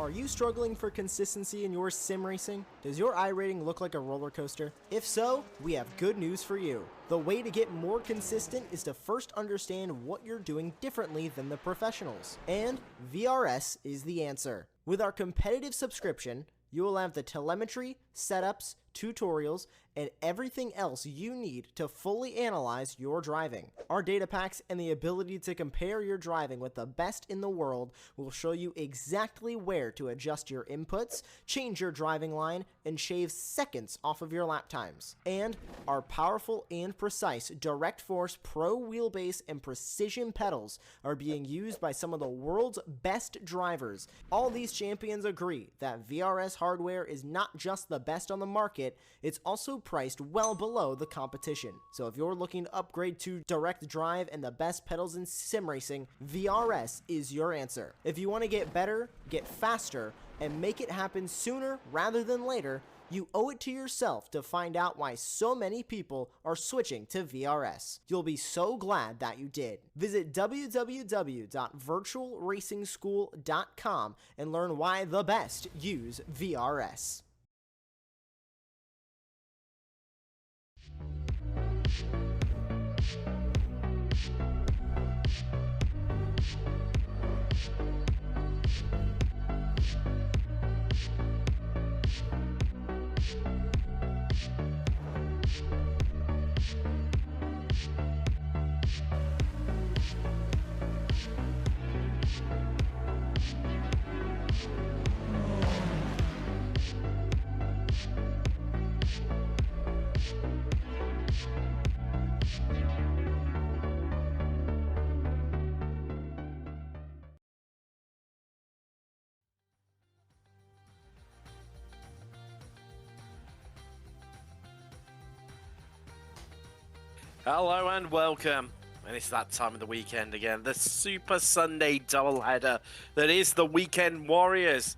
Are you struggling for consistency in your sim racing? Does your iRating look like a roller coaster? If so, we have good news for you. The way to get more consistent is to first understand what you're doing differently than the professionals. And VRS is the answer. With our competitive subscription, you will have the telemetry, setups, tutorials, and everything else you need to fully analyze your driving. Our data packs and the ability to compare your driving with the best in the world will show you exactly where to adjust your inputs, change your driving line, and shave seconds off of your lap times. And our powerful and precise Direct Force Pro wheelbase and precision pedals are being used by some of the world's best drivers. All these champions agree that VRS hardware is not just the best on the market, it's also priced well below the competition. So if you're looking to upgrade to direct drive and the best pedals in sim racing, VRS is your answer. If you want to get better, get faster, and make it happen sooner rather than later, you owe it to yourself to find out why so many people are switching to VRS. You'll be so glad that you did. Visit www.virtualracingschool.com and learn why the best use VRS. Hello and welcome, and it's that time of the weekend again, the Super Sunday doubleheader that is the Weekend Warriors.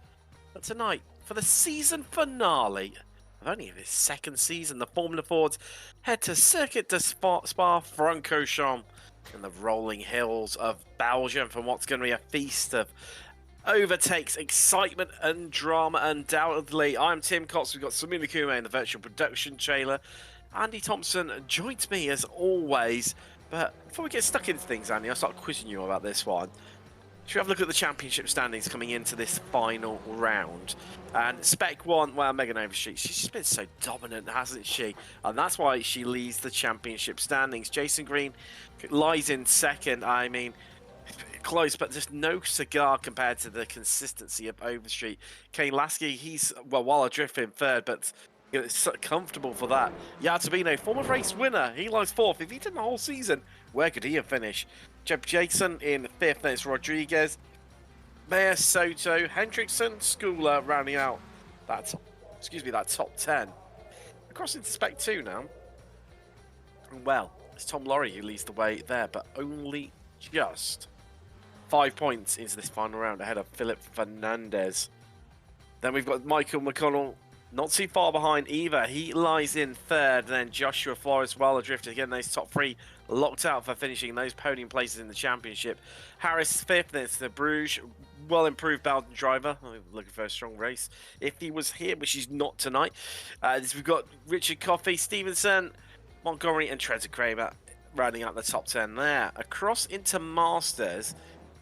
But tonight, for the season finale of only this second season, the Formula Fords head to Circuit de Spa-Francorchamps in the rolling hills of Belgium for what's going to be a feast of overtakes, excitement and drama undoubtedly. I'm Tim Cox, we've got Samina Kume in the virtual production trailer. Andy Thompson joins me as always, but before we get stuck into things, Andy, I'll start quizzing you about this one. Should we have a look at the championship standings coming into this final round? And Spec 1, well, Megan Overstreet, she's just been so dominant, hasn't she? And that's why she leads the championship standings. Jason Green lies in second. I mean, close, but just no cigar compared to the consistency of Overstreet. Kane Lasky, he's, well, while adrift in third, but it's so comfortable for that. Yatabino, former race winner, he lies fourth. If he did the whole season, where could he have finished? Jeb Jason in fifth, then it's Rodriguez, Mayer, Soto, Hendrickson, Schooler rounding out that, that top 10. Across into Spec 2 now. Well, it's Tom Laurie who leads the way there, but only just 5 points into this final round ahead of Philip Fernandez. Then we've got Michael McConnell, not too far behind either. He lies in third. Then Joshua Flores well adrift. Again, those top three locked out for finishing those podium places in the championship. Harris fifth. Then it's the Bruges. Well improved Belgian driver. Looking for a strong race. If he was here, which he's not tonight. We've got Richard Coffey, Stevenson, Montgomery, and Trevor Kramer rounding out the top 10 there. Across into Masters.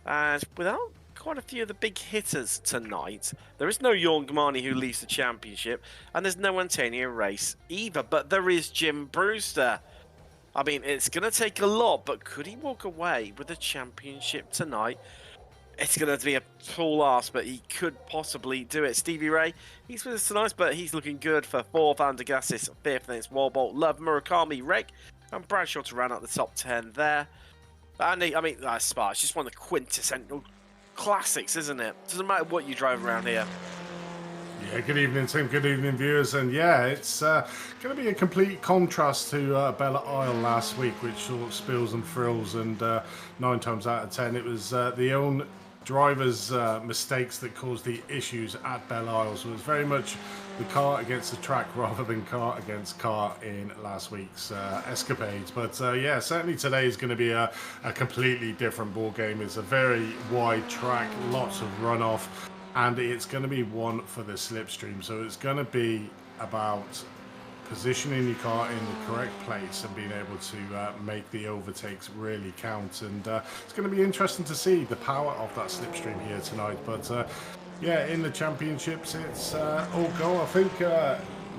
And without quite a few of the big hitters tonight. There is no Jorn Gmani who leads the championship, and there's no Antonio Race either, but there is Jim Brewster. I mean, it's going to take a lot, but could he walk away with the championship tonight? It's going to be a tall ask, but he could possibly do it. Stevie Ray, he's with us tonight, but he's looking good for fourth. Andagassis fifth, then it's Warbolt, Love, Murakami, Reg, and Bradshaw to round out the top 10 there. Andy, I mean, Spa, it's just one of the quintessential classics, isn't it? Doesn't matter what you drive around here. Yeah, good evening, Tim. Good evening, viewers. And yeah, it's going to be a complete contrast to Belle Isle last week, which sort of spills and thrills. And 9 times out of 10, it was the own drivers' mistakes that caused the issues at Belle Isle. So it was very much the car against the track rather than car against car in last week's escapades. But yeah, certainly today is going to be a completely different ball game. It's a very wide track, lots of runoff. and it's going to be one for the slipstream. So it's going to be about positioning your car in the correct place and being able to make the overtakes really count. And it's going to be interesting to see the power of that slipstream here tonight. But yeah, in the championships, it's all go. I think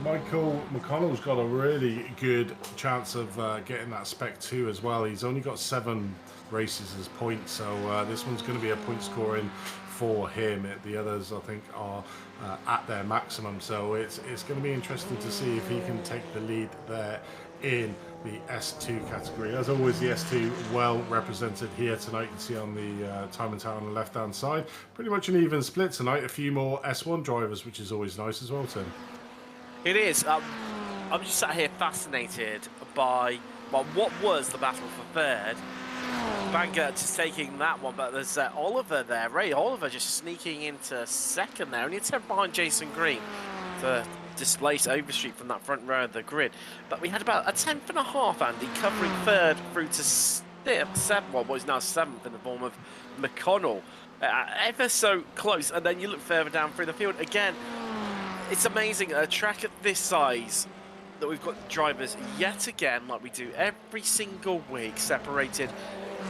Michael McConnell's got a really good chance of getting that Spec 2 as well. He's only got 7 races as points, so this one's going to be a point scoring for him. The others, I think, are at their maximum, so it's going to be interesting to see if he can take the lead there in the S2 category. As always, the S2 well represented here tonight. You can see on the time and tower on the left hand side, pretty much an even split tonight. A few more S1 drivers, which is always nice as well, Tim. It is. I'm just sat here fascinated by what was the battle for third. Bangor just taking that one, but there's Oliver there. Ray Oliver just sneaking into second there, only a 10 behind Jason Green to displace Overstreet from that front row of the grid. But we had about a 10th and a half, Andy, covering third through to seven, well, what is now 7th in the form of McConnell. Ever so close, and then you look further down through the field. Again, it's amazing, a track at this size, that we've got drivers yet again, like we do every single week, separated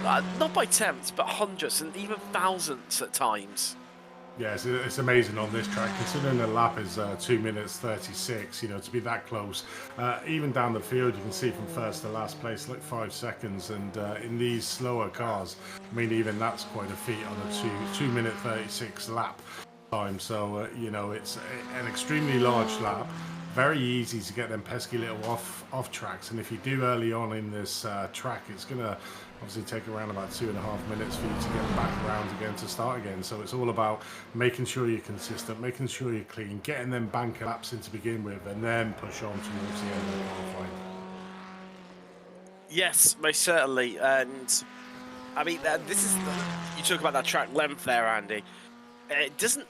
not by tenths, but hundreds and even thousands at times. Yeah, it's amazing on this track, considering the lap is 2 minutes 36, you know, to be that close. Even down the field, you can see from first to last place, like 5 seconds. And in these slower cars, I mean, even that's quite a feat on a 2 minute 36 lap time. So, you know, it's an extremely large lap. Very easy to get them pesky little off tracks, and if you do early on in this track, it's going to obviously take around about 2.5 minutes for you to get back around again to start again. So it's all about making sure you're consistent, making sure you're clean, getting them banker laps in to begin with, and then push on towards the end of the qualifying. Yes, most certainly. And I mean, this is you talk about that track length there, Andy. It doesn't.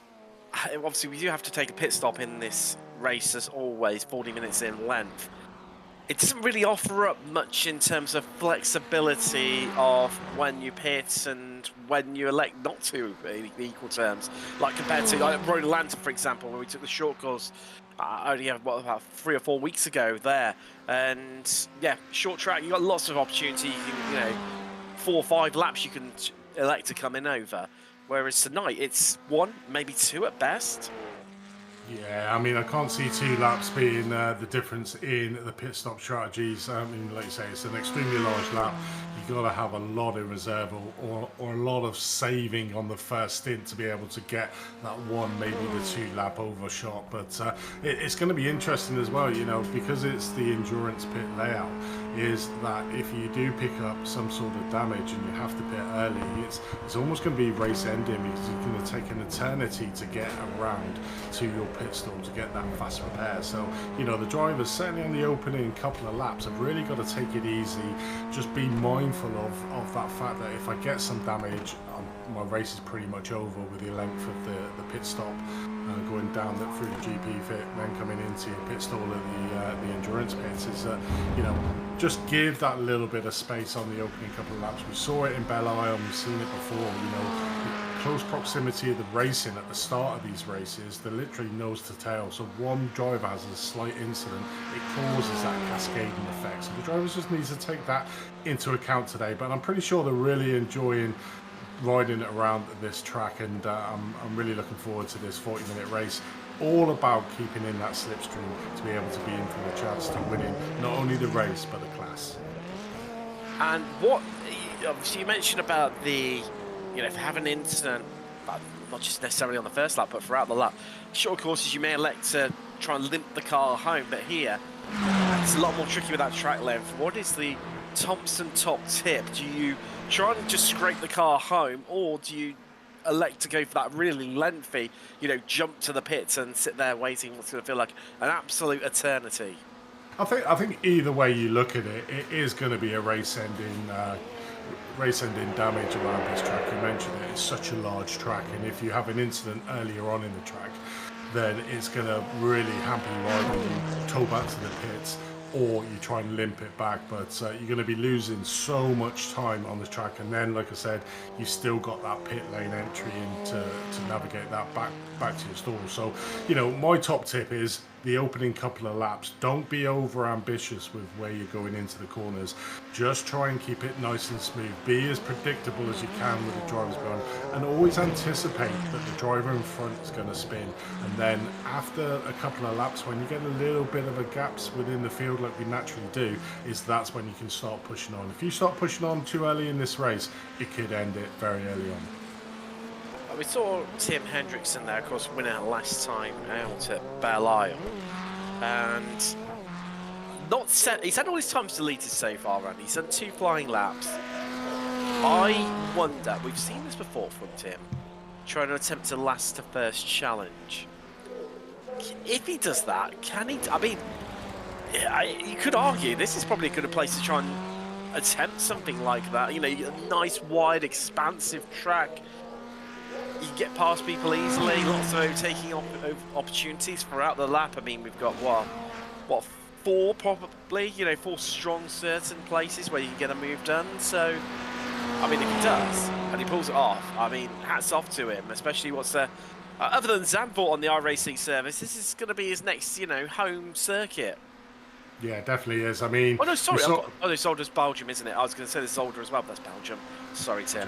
Obviously, we do have to take a pit stop in this race, as always, 40 minutes in length. It doesn't really offer up much in terms of flexibility of when you pit and when you elect not to in equal terms, like compared to like Road Atlanta, for example, where we took the short course only about 3 or 4 weeks ago there. And yeah, short track, you got lots of opportunity. You know, 4 or 5 laps you can elect to come in over. Whereas tonight, it's 1, maybe 2 at best. Yeah, I mean, I can't see 2 laps being the difference in the pit stop strategies. I mean, like you say, it's an extremely large lap. You've got to have a lot in reserve or a lot of saving on the first stint to be able to get that 1, maybe the 2 lap overshot. But it's going to be interesting as well, you know, because it's the endurance pit layout, is that if you do pick up some sort of damage and you have to pit early, it's almost going to be race ending, because it's going to take an eternity to get around to your pit stop to get that fast repair. So, you know, the drivers, certainly on the opening couple of laps, have really got to take it easy, just be mindful of that fact that if I get some damage, my race is pretty much over with the length of the pit stop, going down through the GP pit, then coming into your pit stall at the endurance pits. Is you know, just give that little bit of space on the opening couple of laps. We saw it in Belle Isle, we've seen it before, you know, close proximity of the racing at the start of these races, they're literally nose to tail. So one driver has a slight incident, it causes that cascading effect. So the drivers just need to take that into account today. But I'm pretty sure they're really enjoying riding it around this track, and I'm really looking forward to this 40-minute race. All about keeping in that slipstream to be able to be in for the chance to winning not only the race but the class. And what obviously you mentioned about the, you know, if you have an incident, not just necessarily on the first lap, but throughout the lap. Short courses, you may elect to try and limp the car home, but here, it's a lot more tricky with that track length. What is the Thompson top tip? Do you try and just scrape the car home, or do you elect to go for that really lengthy, you know, jump to the pits and sit there waiting what's going to feel like an absolute eternity? I think either way you look at it, it is going to be a race-ending damage around this track. You mentioned it, it's such a large track, and if you have an incident earlier on in the track, then it's going to really hamper you out when you tow back to the pits. or you try and limp it back. But you're going to be losing so much time on the track, and then, like I said, you've still got that pit lane entry in to navigate that back to your stall. So, you know, my top tip is the opening couple of laps. Don't be over ambitious with where you're going into the corners. Just try and keep it nice and smooth. Be as predictable as you can with the drivers behind, and always anticipate that the driver in front is going to spin. And then after a couple of laps, when you get a little bit of a gaps within the field like we naturally do, that's when you can start pushing on. If you start pushing on too early in this race, it could end it very early on. We saw Tim Hendrickson there, of course, winning last time out at Belle Isle, and he's had all his times deleted so far, and he's done 2 flying laps. I wonder, we've seen this before from Tim, trying to attempt to last the first challenge. If he does that, can he? I mean, you could argue this is probably a good place to try and attempt something like that. You know, a nice, wide, expansive track. You can get past people easily, lots of overtaking opportunities throughout the lap. I mean, we've got, what, 4 probably, you know, 4 strong certain places where you can get a move done. So, I mean, if he does, and he pulls it off, I mean, hats off to him, especially what's other than Zandvoort on the iRacing service, this is going to be his next, you know, home circuit. Yeah, it definitely is. I mean... Oh, no, sorry. Zolder's Belgium, isn't it? I was going to say there's Zolder as well, but that's Belgium. Sorry, Tim.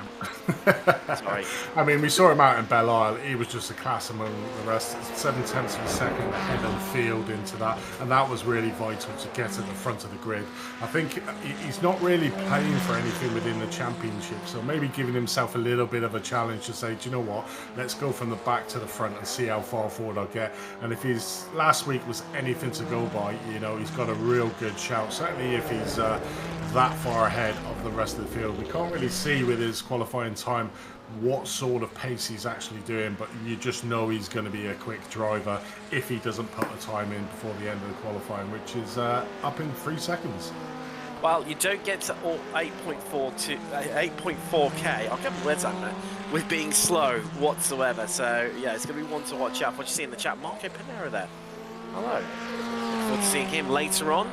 Sorry. I mean, we saw him out in Belle Isle. He was just a class among the rest. 7 tenths of a second ahead of the field into that. And that was really vital to get at the front of the grid. I think he's not really playing for anything within the championship. So maybe giving himself a little bit of a challenge to say, do you know what? Let's go from the back to the front and see how far forward I get. And if his last week was anything to go by, you know, he's got a real good shout. Certainly if he's that far ahead of the rest of the field. We can't really see with his qualifying time what sort of pace he's actually doing, but you just know he's going to be a quick driver if he doesn't put the time in before the end of the qualifying, which is up in 3 seconds. Well, you don't get to 8.4k. I'll get my words out there with being slow whatsoever. So yeah, it's going to be one to watch out. What you see in the chat, Marco Panera there. Hello. Look forward to seeing him later on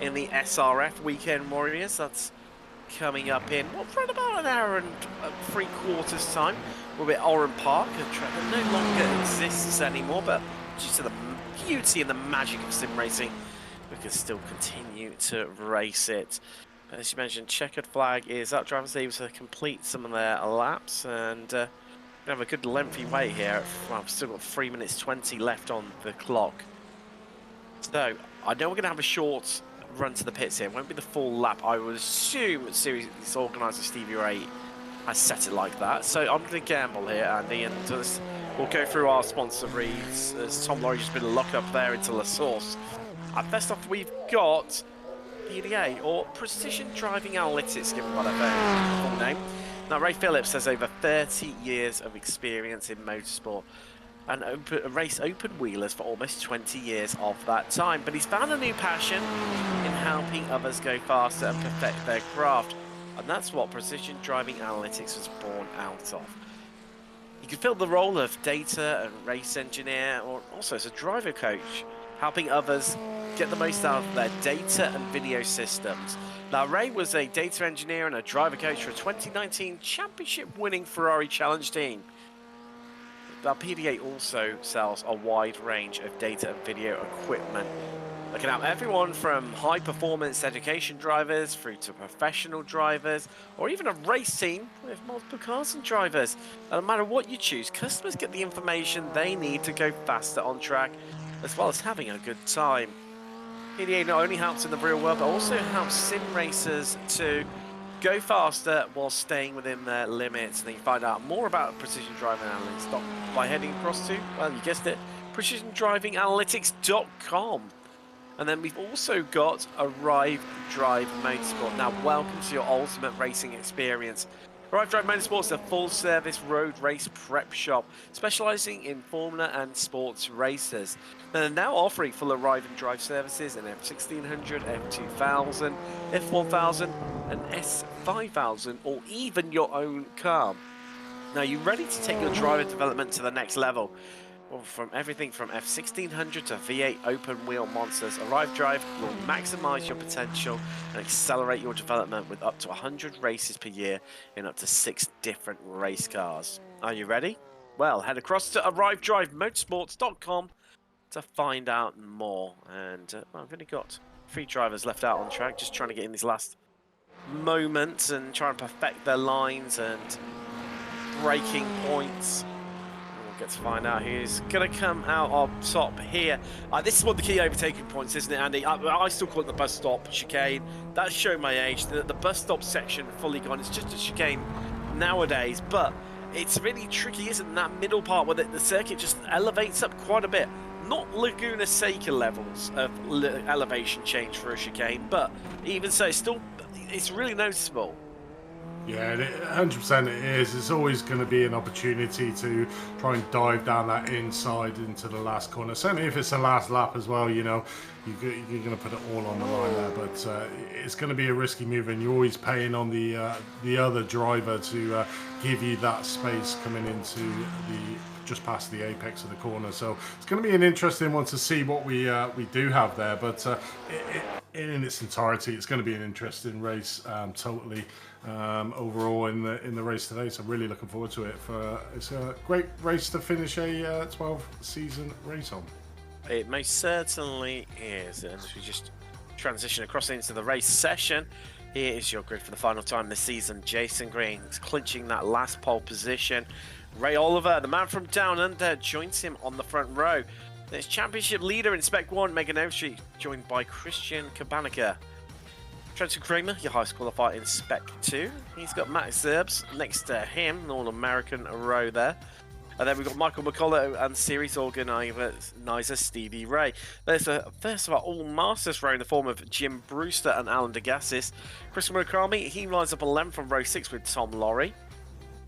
in the SRF Weekend Warriors. That's coming up in for about an hour and 3/4 time. We're at Oran Park, a track that no longer exists anymore, but due to the beauty and the magic of sim racing, we can still continue to race it. As you mentioned, checkered flag is up. Drivers able to complete some of their laps, and we have a good lengthy wait here. Well, we've still got 3 minutes 20 left on the clock. So I know we're going to have a short run to the pits here. It won't be the full lap. I would assume series organizer Stevie Ray has set it like that. So I'm going to gamble here, Andy, and we'll go through our sponsor reads as Tom Laurie's just been locked up there into La Source. First off, we've got PDA, or Precision Driving Analytics, given by their full name. Now, Ray Phillips has over 30 years of experience in motorsport and race open wheelers for almost 20 years of that time. But he's found a new passion in helping others go faster and perfect their craft. And that's what Precision Driving Analytics was born out of. You can fill the role of data and race engineer, or also as a driver coach, helping others get the most out of their data and video systems. Now, Ray was a data engineer and a driver coach for a 2019 championship-winning Ferrari Challenge team. Now, PDA also sells a wide range of data and video equipment, looking at everyone from high-performance education drivers through to professional drivers, or even a race team with multiple cars and drivers. No matter what you choose, customers get the information they need to go faster on track, as well as having a good time. PDA not only helps in the real world, but also helps sim racers to go faster while staying within their limits. And you can find out more about Precision Driving Analytics by heading across to, well, you guessed it, PrecisionDrivingAnalytics.com. And then we've also got Arrive Drive Motorsport. Now, welcome to your ultimate racing experience. Arrive Drive Motorsport is a full-service road race prep shop specialising in Formula and sports races. They're now offering full Arrive and Drive services in F1600, F2000, F1000 and S5000, or even your own car. Now, you're ready to take your driver development to the next level. Well, from everything from F1600 to V8 open wheel monsters, Arrive Drive will maximize your potential and accelerate your development with up to 100 races per year in up to 6 different race cars. Are you ready? Well, head across to arrivedrivemotorsports.com to find out more. And well, I've only got 3 drivers left out on track, just trying to get in these last moments and try and perfect their lines and braking points. We'll get to find out who's going to come out on top here. This is one of the key overtaking points, isn't it, Andy? I still call it the bus stop chicane. That's showing my age. The bus stop section fully gone. It's just a chicane nowadays, but it's really tricky, isn't it? That middle part where the circuit just elevates up quite a bit. Not Laguna Seca levels of elevation change for a chicane, but even so, it's really noticeable. Yeah, 100% it is. It's always going to be an opportunity to try and dive down that inside into the last corner. Certainly if it's the last lap as well, you know, you're going to put it all on the line there. But it's going to be a risky move, and you're always paying on the other driver to give you that space coming into just past the apex of the corner. So it's going to be an interesting one to see what we do have there. But in its entirety, it's going to be an interesting race, totally. Overall in the race today, so I'm really looking forward to it. It's a great race to finish a 12-season race on. It most certainly is. And as we just transition across into the race session, here is your grid for the final time this season. Jason Green is clinching that last pole position. Ray Oliver, the man from Down Under, joins him on the front row. There's championship leader in Spec 1, Megan Overstreet, joined by Christian Kabanica. Trenton Kramer, your highest qualifier in Spec 2. He's got Max Zerbs next to him, an All-American row there. And then we've got Michael McCullough and series organizer Stevie Ray. There's a first of our All-Masters row in the form of Jim Brewster and Alan Degassis. Chris Murakami, he lines up 11 from row 6 with Tom Laurie.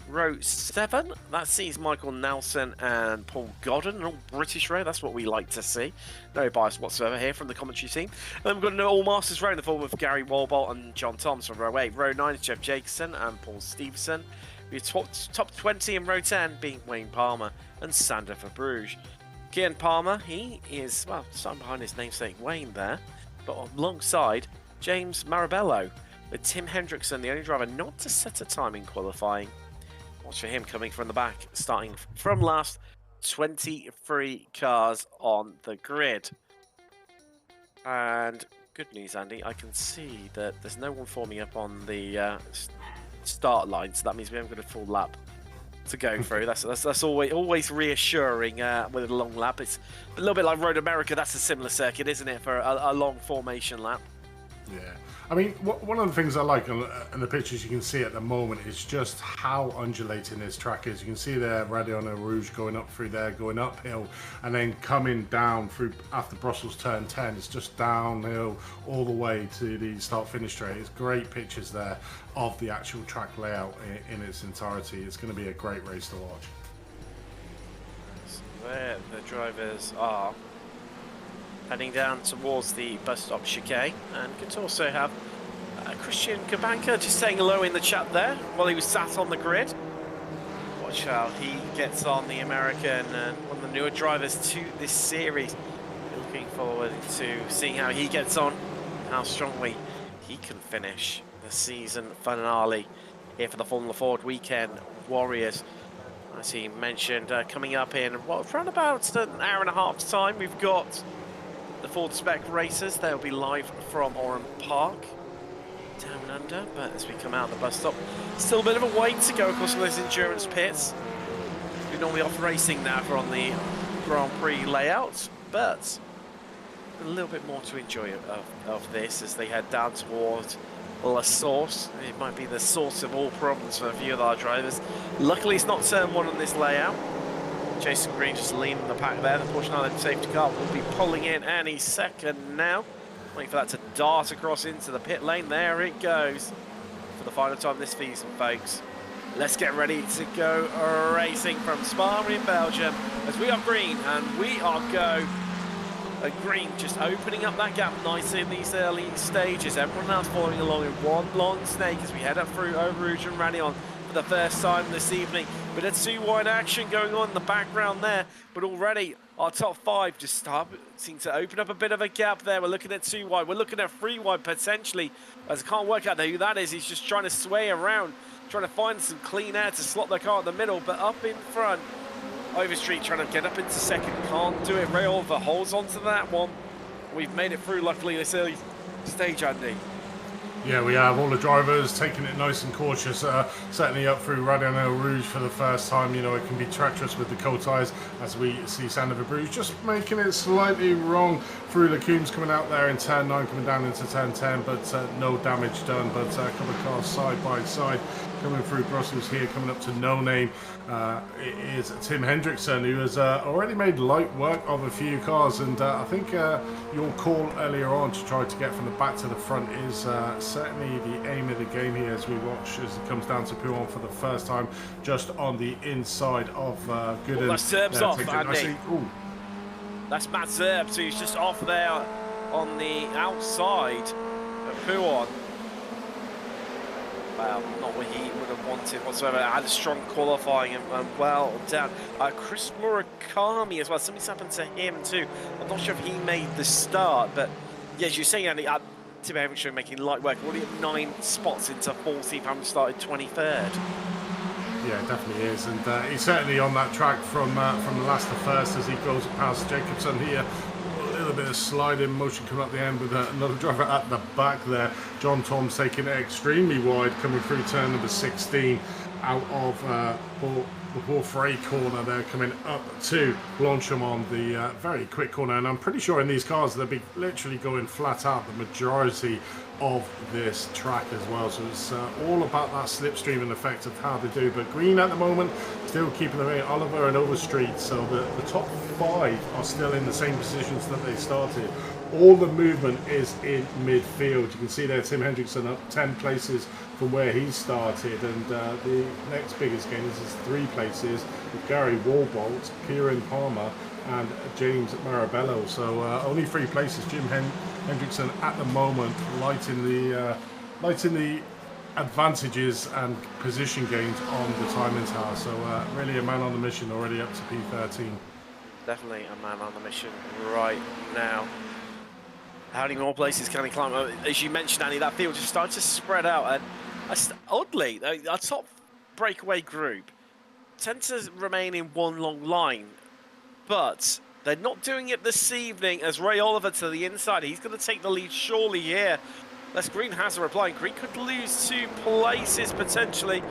Row 7, that sees Michael Nelson and Paul Godden, an all-British row. That's what we like to see. No bias whatsoever here from the commentary team. And then we've got an all-Masters row in the form of Gary Walbolt and John Thoms from row 8. Row 9 is Jeff Jacobson and Paul Stevenson. We've top 20 in row 10 being Wayne Palmer and Sander for Bruges. Kian Palmer, he is, well, starting behind his namesake Wayne there, but alongside James Marabello, with Tim Hendrickson, the only driver not to set a time in qualifying. Watch for him coming from the back, starting from last. 23 cars on the grid. And good news, Andy, I can see that there's no one forming up on the start line, so that means we haven't got a full lap to go through. That's always reassuring with a long lap. It's a little bit like Road America. That's a similar circuit, isn't it, for a long formation lap? Yeah. I mean, one of the things I like in the pictures you can see at the moment is just how undulating this track is. You can see there Radiona Rouge going up through there, going uphill, and then coming down through after Brussels turn 10. It's just downhill all the way to the start-finish straight. It's great pictures there of the actual track layout in its entirety. It's going to be a great race to watch. So there the drivers are heading down towards the bus stop chicane, and could also have Christian Kabanka just saying hello in the chat there while he was sat on the grid. Watch how he gets on, the American and one of the newer drivers to this series. Looking forward to seeing how he gets on, how strongly he can finish the season finale here for the Formula Ford Weekend Warriors. As he mentioned, coming up in around about an hour and a half's time, we've got the Ford Spec Racers. They'll be live from Oran Park, Down Under. But as we come out the bus stop, still a bit of a wait to go, of course, for those endurance pits. We're normally off racing now for on the Grand Prix layout, but a little bit more to enjoy of this as they head down towards La Source. It might be the source of all problems for a few of our drivers. Luckily, it's not turn 1 on this layout. Jason Green just leading the pack there. The Porsche 911 safety car will be pulling in any second now. Waiting for that to dart across into the pit lane. There it goes for the final time this season, folks. Let's get ready to go racing from Spa in Belgium as we are green and we are go. Green just opening up that gap nicely in these early stages. Everyone else following along in one long snake as we head up through Eau Rouge and Radion. for the first time this evening. Bit of 2-wide action going on in the background there, but already our top 5 just seem to open up a bit of a gap there. We're looking at 2-wide, we're looking at 3-wide potentially, as I can't work out who that is. He's just trying to sway around, trying to find some clean air to slot the car in the middle, but up in front, Overstreet trying to get up into second, can't do it. Ray Oliver holds on to that one. We've made it through, luckily, this early stage, Andy. Yeah, we have all the drivers taking it nice and cautious, setting up through Radionel Rouge for the first time. You know, it can be treacherous with the cold tyres, as we see Sandover Bruges just making it slightly wrong through the Coombs coming out there in turn 9, coming down into turn 10, but no damage done. But a couple of cars side by side coming through Brussels here, coming up to No Name. It is Tim Hendrickson, who has already made light work of a few cars, and I think your call earlier on to try to get from the back to the front is certainly the aim of the game here, as we watch as it comes down to Pouon for the first time, just on the inside of Gooden. Well, that Zerb's off, Andy. That's Matt Zerb, who's just off there on the outside of Pouon. Well, not what he would have wanted whatsoever. Had a strong qualifying and well done. Chris Murakami as well. Something's happened to him too. I'm not sure if he made the start, but yeah, as you're saying, Andy, Tim Hendrickson making light work. Already at 9 spots into 14th, having started 23rd. Yeah, it definitely is, and he's certainly on that track from last to first as he goes past Jacobson here. A little bit of sliding motion coming up the end with another driver at the back there. John Tom's taking it extremely wide, coming through turn number 16 out of the Porfray corner there, coming up to Blanchimont, the very quick corner. And I'm pretty sure in these cars they'll be literally going flat out the majority of this track as well, so it's all about that slipstream and effect of how they do. But Green at the moment still keeping the way, Oliver and Overstreet, so the top 5 are still in the same positions that they started. All the movement is in midfield. You can see there Tim Hendrickson up 10 places from where he started, and the next biggest gain is 3 places with Gary Warbolt, Kieran Palmer and James Marabello. So only 3 places. Jim Hendrickson at the moment lighting the advantages and position gains on the timing tower. So really a man on the mission, already up to P13. Definitely a man on the mission right now. How many more places can he climb? As you mentioned, Andy, that field just started to spread out, and oddly, our top breakaway group tend to remain in one long line, but they're not doing it this evening as Ray Oliver to the inside. He's going to take the lead surely here. Les Green has a reply. Green could lose 2 places potentially.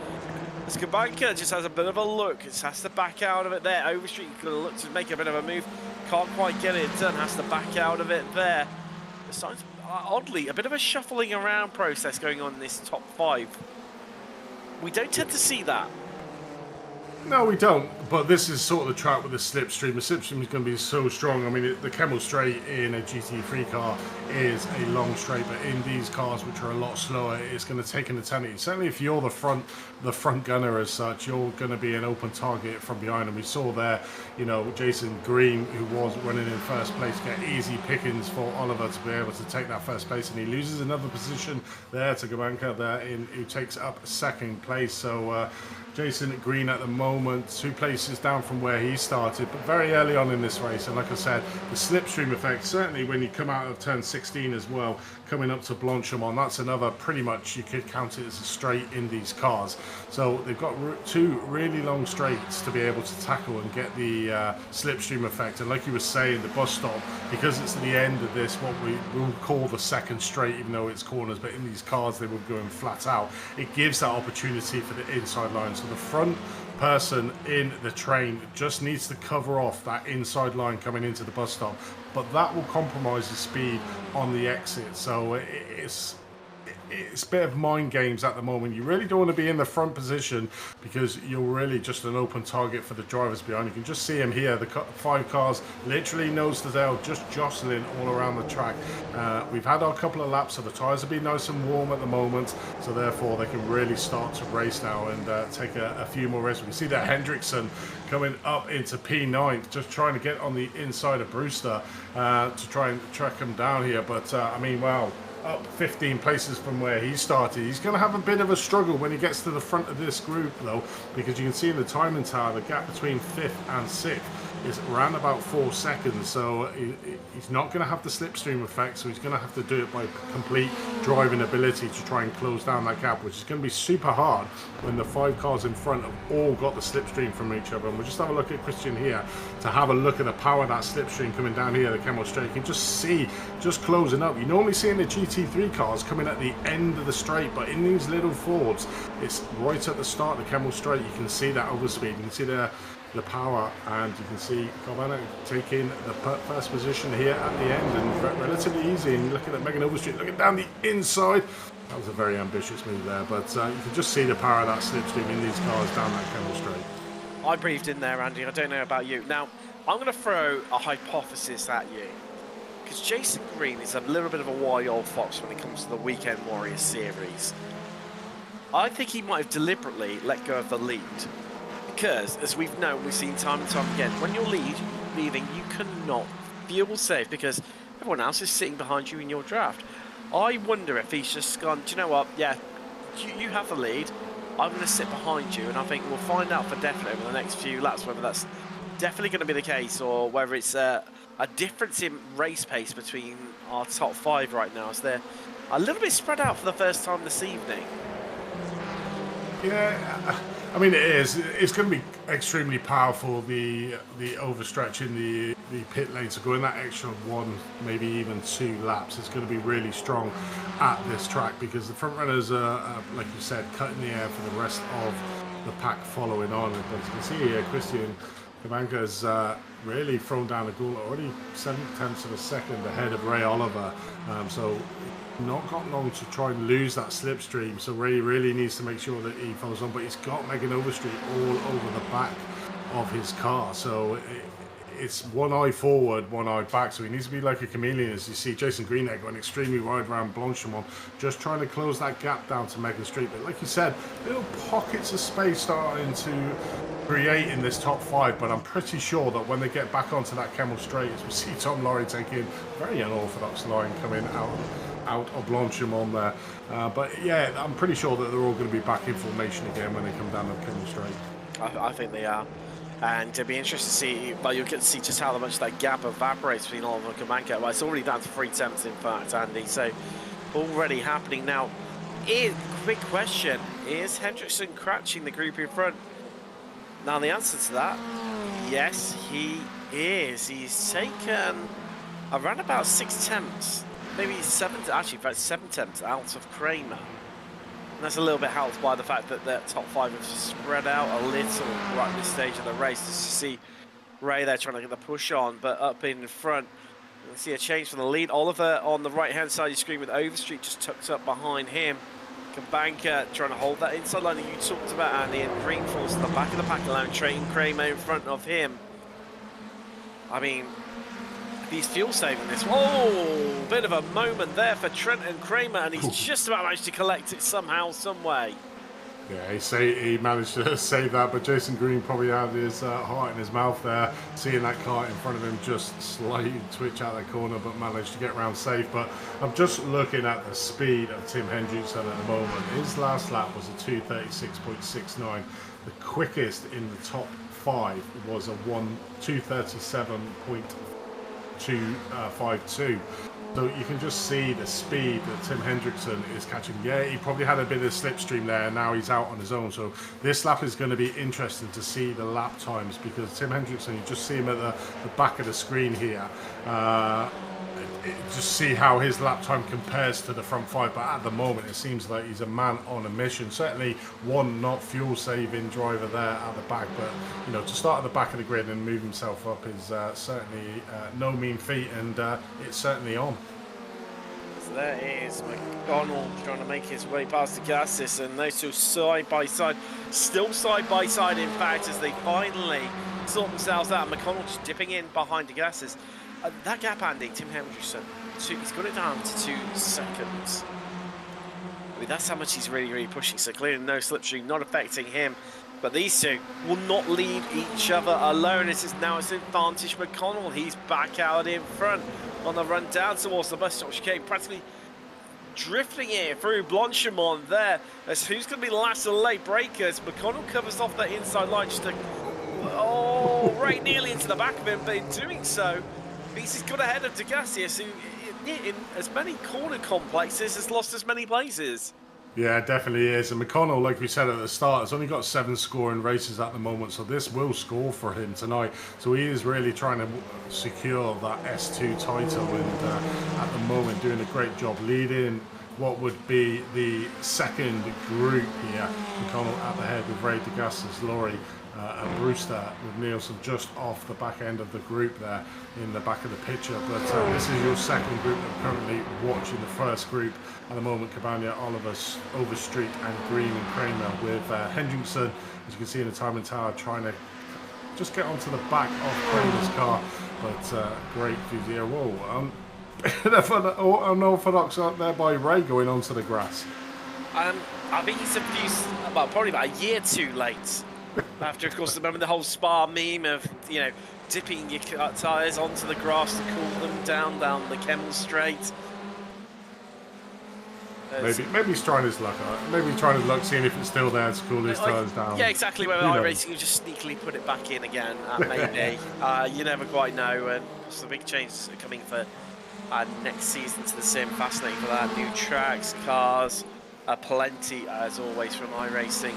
As Kabanka just has a bit of a look. Just has to back out of it there. Overstreet going to look to make a bit of a move. Can't quite get it done. Has to back out of it there. Besides, oddly, a bit of a shuffling around process going on in this top 5. We don't tend to see that. No, we don't. But this is sort of the track with the slipstream. The slipstream is going to be so strong. I mean, the Kemmel Straight in a GT3 car is a long straight, but in these cars, which are a lot slower, it's going to take an eternity. Certainly, if you're the front gunner as such, you're going to be an open target from behind. And we saw there, you know, Jason Green, who was running in first place, get easy pickings for Oliver to be able to take that first place, and he loses another position there to Gabanka there, who takes up second place. So Jason Green at the moment 2 places down from where he started, but very early on in this race. And like I said, the slipstream effect, certainly when you come out of turn 16 as well, coming up to Blanchimont, that's another, pretty much you could count it as a straight in these cars. So they've got 2 really long straights to be able to tackle and get the slipstream effect. And like you were saying, the bus stop, because it's the end of this, what we will call the second straight, even though it's corners, but in these cars they will go in flat out. It gives that opportunity for the inside line. So the front person in the train just needs to cover off that inside line coming into the bus stop, but that will compromise the speed on the exit. So it's a bit of mind games at the moment. You really don't want to be in the front position because you're really just an open target for the drivers behind. You can just see them here, the 5 cars literally nose to tail, just jostling all around the track. We've had our couple of laps, so the tyres have been nice and warm at the moment, so therefore they can really start to race now and take a few more races. We can see that Hendrickson coming up into P9, just trying to get on the inside of Brewster to try and track him down here. But I mean, wow, up 15 places from where he started. He's going to have a bit of a struggle when he gets to the front of this group, though, because you can see in the timing tower the gap between 5th and 6th is around about 4 seconds. So he's not going to have the slipstream effect, so he's going to have to do it by complete driving ability to try and close down that gap, which is going to be super hard when the 5 cars in front have all got the slipstream from each other. And we'll just have a look at Christian here to have a look at the power of that slipstream coming down here, the Camel Straight. You can just see, just closing up. You normally see in the GT3 cars coming at the end of the straight, but in these little Fords, it's right at the start of the Camel Straight. You can see that overspeed. You can see the power, and you can see Carvana taking the first position here at the end, and relatively easy. And looking at Megan Overstreet, looking down the inside, that was a very ambitious move there, but you can just see the power of that slipstream in these cars down that Camel Straight. I breathed in there, Andy. I don't know about you. Now, I'm going to throw a hypothesis at you, because Jason Green is a little bit of a wild fox when it comes to the Weekend Warriors series. I think he might have deliberately let go of the lead. Because, as we've known, we've seen time and time again, when you're leading, you cannot feel safe because everyone else is sitting behind you in your draft. I wonder if he's just gone, do you know what, yeah, you have the lead, I'm going to sit behind you, and I think we'll find out for definite over the next few laps whether that's definitely going to be the case or whether it's a difference in race pace between our top 5 right now, as they're a little bit spread out for the first time this evening. Yeah, I mean, it is. It's going to be extremely powerful, the overstretching the pit lane, so going that extra 1, maybe even 2 laps. It's going to be really strong at this track because the front runners are, like you said, cutting the air for the rest of the pack following on. But as you can see here, Christian Kamanka's really thrown down the gauntlet, already 7/10 of a second ahead of Ray Oliver. So not got long to try and lose that slipstream, so Ray really needs to make sure that he follows on, but he's got Megan Overstreet all over the back of his car, so it's one eye forward, one eye back, so he needs to be like a chameleon. As you see Jason Green there going extremely wide around Blanchimont, just trying to close that gap down to Megan Street. But like you said, little pockets of space starting to create in this top 5, but I'm pretty sure that when they get back onto that Camel Straight, as we see Tom Laurie taking a very unorthodox line coming out of Blanchimont there, but yeah, I'm pretty sure that they're all going to be back in formation again when they come down the Camel Straight. I think they are. And it'll be interesting to see, well, you'll get to see just how much that gap evaporates between Oliver and Kamanka. Well, it's already down to 3/10 in fact, Andy, so already happening now. Quick question, is Hendrickson cratching the group in front? Now the answer to that, yes, he is. He's taken around about 6/10, maybe 7, actually about 7/10 out of Kramer. And that's a little bit helped by the fact that the top 5 have spread out a little right at this stage of the race. Just to see Ray there trying to get the push on, but up in front, you can see a change from the lead. Oliver on the right-hand side of the screen with Overstreet just tucked up behind him. Kabanka trying to hold that inside line that you talked about, Andy, and Green falls to the back of the pack alone, Trayton Kramer in front of him. I mean, he's fuel saving this. Oh, bit of a moment there for Trenton Kramer, and he's just about managed to collect it somehow, some way. Yeah, he managed to save that, but Jason Green probably had his heart in his mouth there, seeing that car in front of him just slightly twitch out the corner, but managed to get around safe. But I'm just looking at the speed of Tim Hendrickson at the moment. His last lap was a 2:36.69. The quickest in the top 5 was a 2:37.252. So you can just see the speed that Tim Hendrickson is catching. Yeah, he probably had a bit of slipstream there, and now he's out on his own. So this lap is going to be interesting to see the lap times, because Tim Hendrickson, you just see him at the back of the screen here. Just see how his lap time compares to the front 5, but at the moment it seems like he's a man on a mission. Certainly one not fuel saving driver there at the back, but you know, to start at the back of the grid and move himself up is certainly no mean feat, and it's certainly on. So there is McDonald trying to make his way past the Gassis, and those two side by side, still side by side in fact, as they finally sort themselves out. McConnell just dipping in behind the Gassis. That gap, Andy, Tim Hendrickson, he's got it down to 2 seconds. I mean, that's how much he's really pushing. So clearly no slipstream, not affecting him. But these two will not leave each other alone. This is now its advantage. McConnell, he's back out in front on the run down towards the bus stop chicane. Practically drifting here through Blanchimont there. As who's going to be the last of the late breakers? McConnell covers off that inside line just to, right nearly into the back of him, but in doing so, he's got ahead of Degasius, who in as many corner complexes has lost as many places. Yeah, it definitely is. And McConnell, like we said at the start, has only got 7 scoring races at the moment, so this will score for him tonight. So he is really trying to secure that S2 title, and at the moment doing a great job leading what would be the second group here. McConnell at the head with Ray DeGassis, Laurie and Brewster, with Nielsen just off the back end of the group there in the back of the picture. But this is your second group that are currently watching. The first group at the moment, Cabana, Oliver, Overstreet and Green and Kramer, with Hendrickson, as you can see in the timing tower, trying to just get onto the back of Kramer's car. But great view here. Whoa, unorthodox out there by Ray going onto the grass. I think he's probably about a year too late. After, of course, remember the whole Spa meme of, dipping your tyres onto the grass to cool them down the Kemmel Straight. Maybe he's trying his luck. Maybe he's trying his luck, seeing if it's still there to cool his tyres down. Yeah, exactly. Where iRacing will just sneakily put it back in again. Maybe. You never quite know. And the big changes are coming for next season to the sim. Fascinating for that. New tracks, cars, plenty as always from iRacing.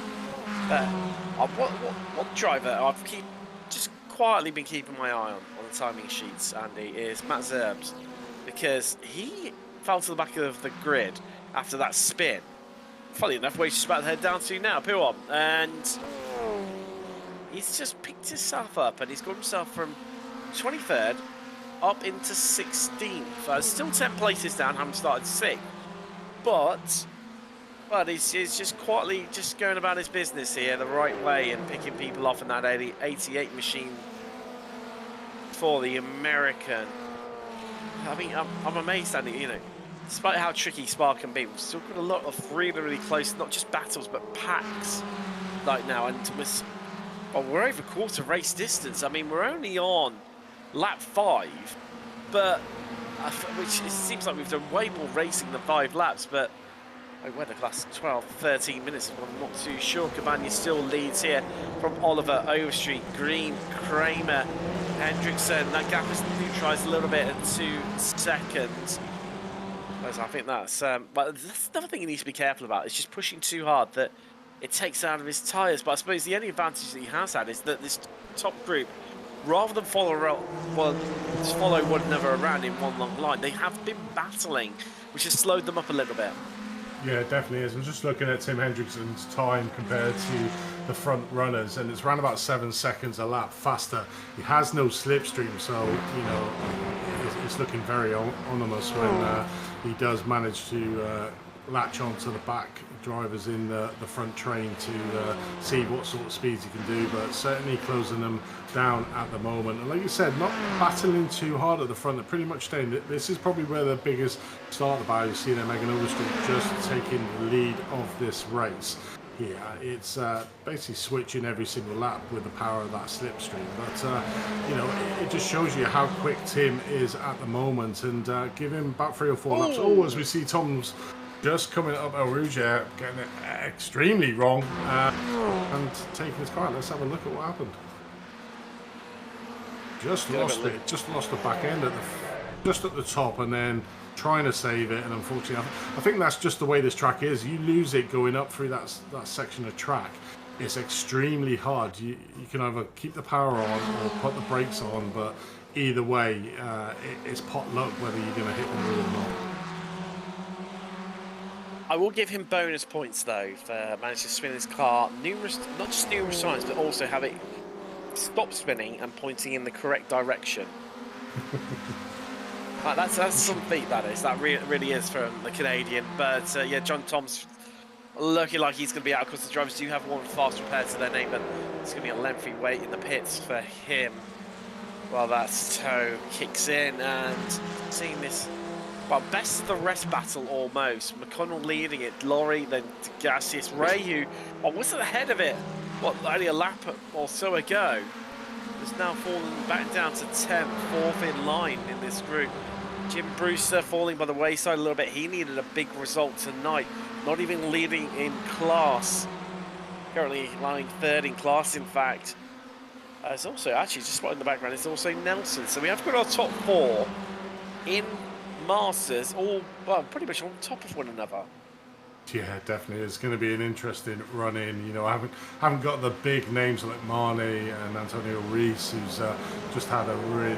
What driver I've just quietly been keeping my eye on the timing sheets, Andy, is Matt Zerbs, because he fell to the back of the grid after that spin. Funny enough, where he's just about to head down to now, Pilon, and he's just picked himself up and he's got himself from 23rd up into 16th. Still 10 places down, haven't started 6th, but he's just quietly just going about his business here the right way and picking people off in that 88 machine for the American. I mean, I'm amazed, Andy, despite how tricky Spa can be, we've still got a lot of really close, not just battles, but packs right now. And we're over quarter race distance. I mean, we're only on lap 5, but which it seems like we've done way more racing than 5 laps, but whether last 12, 13 minutes, I'm not too sure. Cabana still leads here from Oliver, Overstreet, Green, Kramer, Hendrickson. That gap is neutralised a little bit at 2 seconds. I think that's... but that's another thing he needs to be careful about. It's just pushing too hard that it takes out of his tyres. But I suppose the only advantage that he has had is that this top group, rather than follow one another around in one long line, they have been battling, which has slowed them up a little bit. Yeah, it definitely is. I'm just looking at Tim Hendrickson's time compared to the front runners, and it's around about 7 seconds a lap faster. He has no slipstream, so it's looking very ominous when he does manage to latch onto the back drivers in the front train to see what sort of speeds he can do, but certainly closing them down at the moment. And like you said, not battling too hard at the front. They're pretty much staying. This is probably where the biggest start of the battle. You see there, Megan Overstreet just taking the lead of this race. Yeah, it's basically switching every single lap with the power of that slipstream. But it just shows you how quick Tim is at the moment, and give him about 3 or 4 laps. Oh, as we see Tom's just coming up El Rouge, getting it extremely wrong and taking his car. Let's have a look at what happened. Just lost it. Just lost the back end just at the top, and then trying to save it. And unfortunately, I think that's just the way this track is. You lose it going up through that section of track. It's extremely hard. You can either keep the power on or put the brakes on, but either way, it's pot luck whether you're going to hit the wheel or not. I will give him bonus points though for managing to spin his car not just numerous times, but also have it stop spinning and pointing in the correct direction. That's some feat, that is. That really is from the Canadian. But yeah, John Tom's looking like he's going to be out because the drivers do have one fast repair to their name, but it's going to be a lengthy wait in the pits for him. Well, that tow kicks in, and seeing this. Well, best of the rest battle almost. McConnell leading it, Laurie, then Gassius, Ray, who was ahead of it, only a lap or so ago, has now fallen back down to 10th, 4th in line in this group. Jim Brewster falling by the wayside a little bit. He needed a big result tonight, not even leading in class. Currently lying third in class, in fact. It's also, actually, just spotted in the background, it's also Nelson. So we have got our top 4 in Masters, all, well, pretty much on top of one another. Yeah, definitely. It's going to be an interesting run-in. You know, I haven't got the big names like Marne and Antonio Rees, who's just had a really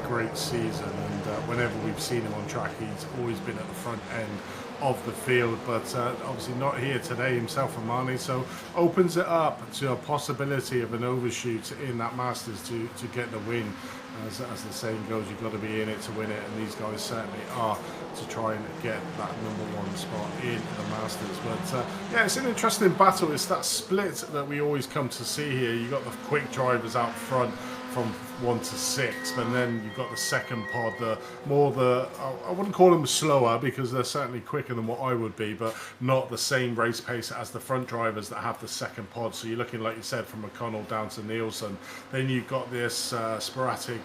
great season. And whenever we've seen him on track, he's always been at the front end of the field. But obviously not here today himself, for Marne. So opens it up to a possibility of an overshoot in that Masters to get the win. As the saying goes, you've got to be in it to win it, and these guys certainly are, to try and get that #1 spot in the Masters. But yeah, it's an interesting battle. It's that split that we always come to see here. You've got the quick drivers out front from 1 to 6, but then you've got the second pod, I wouldn't call them slower, because they're certainly quicker than what I would be, but not the same race pace as the front drivers that have the second pod. So you're looking, like you said, from McConnell down to Nielsen. Then you've got this sporadic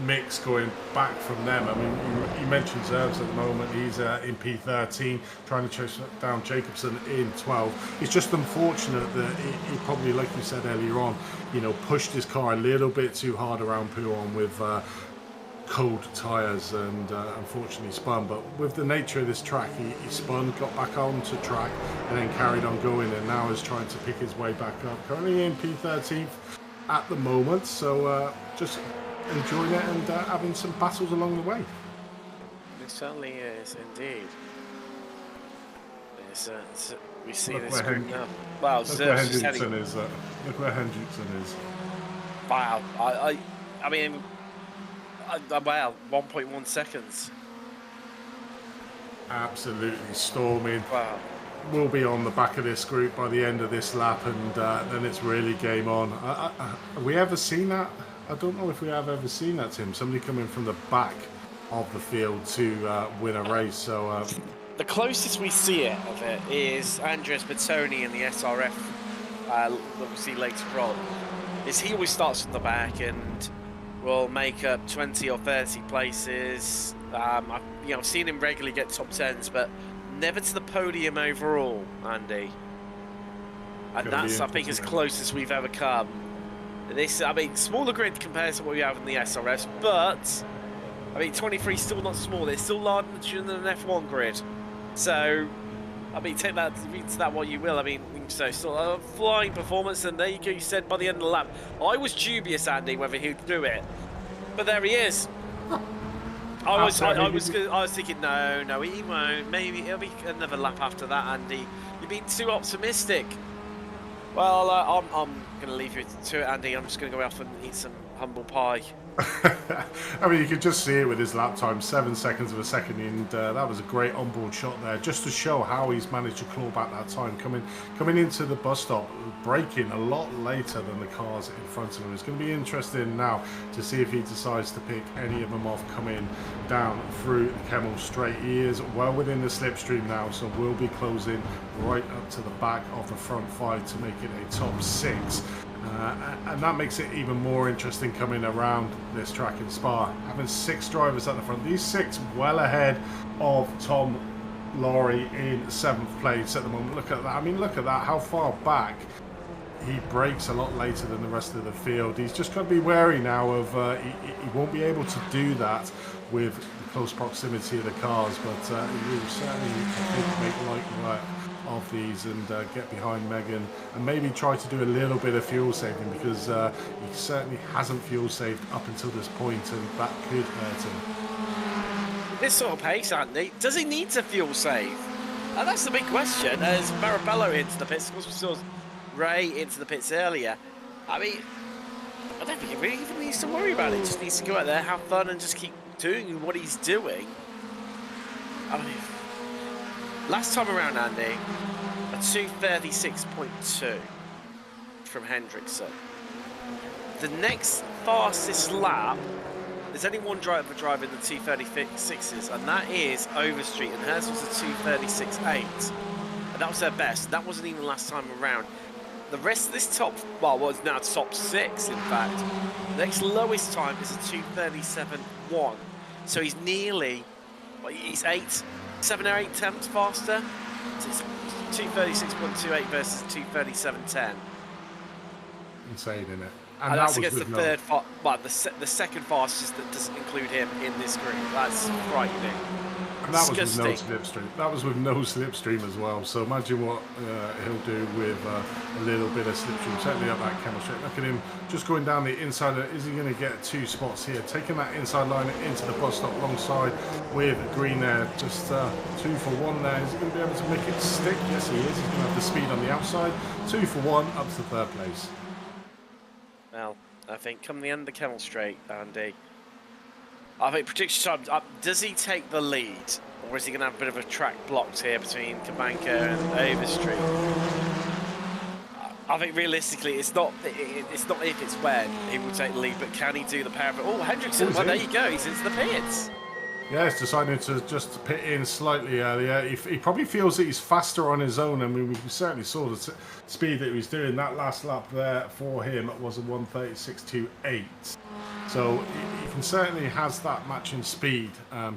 mix going back from them. I mean, you mentioned Zerbs at the moment. He's in P13, trying to chase down Jacobson in 12. It's just unfortunate that he probably, like you said earlier on, you know, pushed his car a little bit too hard around Pouhon with cold tyres, and unfortunately spun. But with the nature of this track, he spun, got back onto track, and then carried on going, and now is trying to pick his way back up. Currently in P13 at the moment, so just enjoying it and having some battles along the way. It certainly is, indeed. We see Look this where group now. Wow, Look where Hendrickson is. Look where Hendrickson is. Wow, I mean, wow, 1.1 seconds. Absolutely storming. Wow. We'll be on the back of this group by the end of this lap, and then it's really game on. Have we ever seen that? I don't know if we have ever seen that, Tim. Somebody coming from the back of the field to win a race. So the closest we see it of it is Andres Bertoni in the SRF that we see later on. Is he always starts from the back and will make up 20 or 30 places. I've seen him regularly get top 10s, but never to the podium overall, Andy. And that's, I think, as close as we've ever come. This, I mean, smaller grid compared to what we have in the SRS, but I mean, 23 is still not small. It's still larger than an F1 grid. So, I mean, take that, read to that what you will. I mean, so still a flying performance, and there you go. You said by the end of the lap, I was dubious, Andy, whether he'd do it, but there he is. I was thinking, no, he won't. Maybe it'll be another lap after that, Andy. You've been too optimistic. Well, I'm going to leave you to it, Andy. I'm just going to go off and eat some humble pie. I mean, you could just see it with his lap time, 7 seconds of a second, and that was a great onboard shot there, just to show how he's managed to claw back that time. Coming into the bus stop, braking a lot later than the cars in front of him. It's going to be interesting now to see if he decides to pick any of them off coming down through the Kemmel Straight. He is well within the slipstream now, so we'll be closing right up to the back of the front 5 to make it a top 6. And that makes it even more interesting coming around this track in Spa. Having 6 drivers at the front. These 6 well ahead of Tom Laurie in 7th place at the moment. Look at that. I mean, look at that. How far back. He brakes a lot later than the rest of the field. He's just got to be wary now of he won't be able to do that with the close proximity of the cars, but he will certainly, I think, make light work of these and get behind Megan and maybe try to do a little bit of fuel saving, because he certainly hasn't fuel saved up until this point, and that could hurt him. This sort of pace, Andy, does he need to fuel save? And that's the big question. As Marabello into the pits, of course we saw Ray into the pits earlier. I mean, I don't think he really even needs to worry about it. He just needs to go out there, have fun, and just keep doing what he's doing. I mean, last time around, Andy, a 2:36.2 from Hendrickson. The next fastest lap, there's only one driver driving the 2:36s, and that is Overstreet, and hers was a 2:36.8. And that was their best. That wasn't even last time around. The rest of this top, well, it's now top 6, in fact. The next lowest time is a 2:37.1. So he's nearly, he's 7 or 8 tenths faster. So it's 236.28 versus 237.10. Insane, isn't it? And that's against the third, the second fastest that doesn't include him in this group. That's frightening. And that was with no slipstream. That was with no slipstream as well. So imagine what he'll do with a little bit of slipstream. Certainly up that chemistry. Look at him just going down the inside. Is he going to get 2 spots here? Taking that inside line into the bus stop alongside with Green there. Just 2 for 1 there. Is he going to be able to make it stick? Yes, he is. He's going to have the speed on the outside. 2 for 1 up to 3rd place. Well, I think come the end of the Kemmel Straight, Andy, I think prediction time, does he take the lead? Or is he going to have a bit of a track blocked here between Kabanka and Overstreet? I think realistically, it's not if, it's when he will take the lead, but can he do the power of it? Oh, Hendrickson, well, there you go, he's into the pits. Yeah, he's decided to just pit in slightly earlier. He probably feels that he's faster on his own. I mean, we certainly saw the speed that he was doing. That last lap there for him was a 1:36.28. So he certainly has that matching speed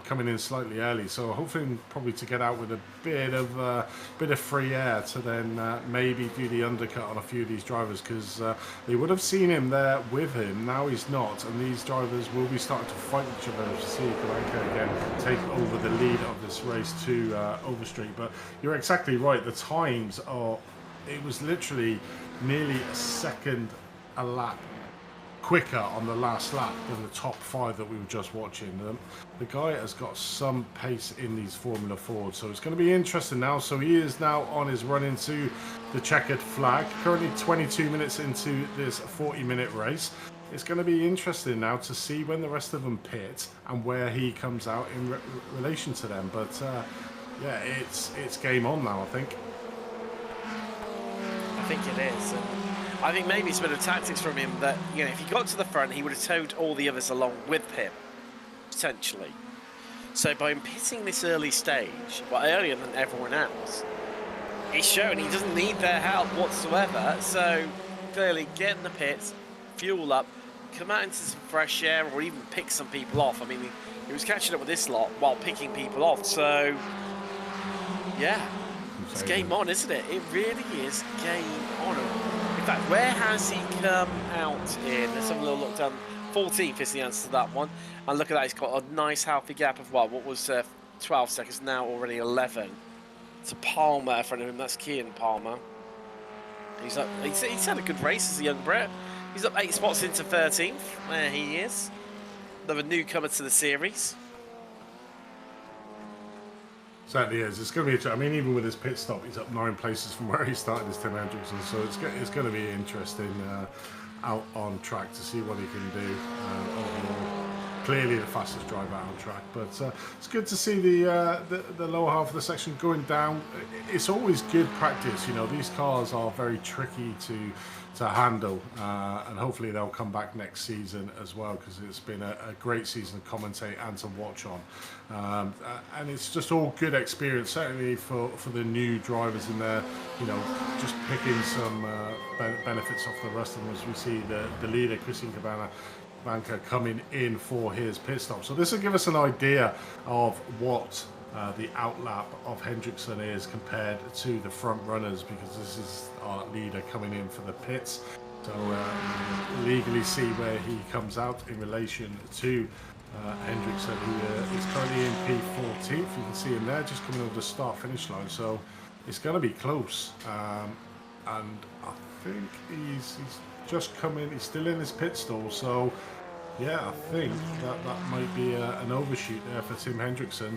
coming in slightly early. So hoping probably to get out with a bit of free air to then maybe do the undercut on a few of these drivers, because they would have seen him there with him. Now he's not, and these drivers will be starting to fight each other to see Kabanka again take over the lead of this race to Overstreet. But you're exactly right. The times are, it was literally nearly a second a lap quicker on the last lap than the top 5 that we were just watching. The guy has got some pace in these Formula Fords, so it's going to be interesting now. So he is now on his run into the checkered flag, currently 22 minutes into this 40-minute race. It's going to be interesting now to see when the rest of them pit and where he comes out in relation to them. But yeah, it's game on now, I think. I think it is. I think maybe it's a bit of tactics from him that, you know, if he got to the front, he would have towed all the others along with him, potentially. So by him pitting this early stage, well, earlier than everyone else, he's shown he doesn't need their help whatsoever. So clearly get in the pits, fuel up, come out into some fresh air, or even pick some people off. I mean, he was catching up with this lot while picking people off. So yeah, it's game on, isn't it? It really is game on. In fact, where has he come out in? Let's have a little look down. 14th is the answer to that one. And look at that, he's got a nice healthy gap of what was 12 seconds, now already 11. It's a Palmer in front of him. That's Kian Palmer. He's had a good race as a young Brit. He's up 8 spots into 13th. There he is. Another newcomer to the series. Certainly is. It's going to be. I mean, even with his pit stop, he's up 9 places from where he started as Tim Hendrickson. So it's going to be interesting out on track to see what he can do overall. Clearly the fastest driver out on track, but it's good to see the lower half of the section going down. It's always good practice. You know, these cars are very tricky to handle, and hopefully they'll come back next season as well, because it's been a great season to commentate and to watch on, and it's just all good experience, certainly for the new drivers in there. You know, just picking some benefits off the rest of them, as we see the leader Christian Kabanka coming in for his pit stop. So this will give us an idea of what the outlap of Hendrickson is compared to the front runners, because this is our leader coming in for the pits. So legally see where he comes out in relation to Hendrickson, who is currently in P14th. You can see him there just coming over the start-finish line. So it's going to be close, and I think he's just come in. He's still in his pit stall, so yeah, I think that might be an overshoot there for Tim Hendrickson.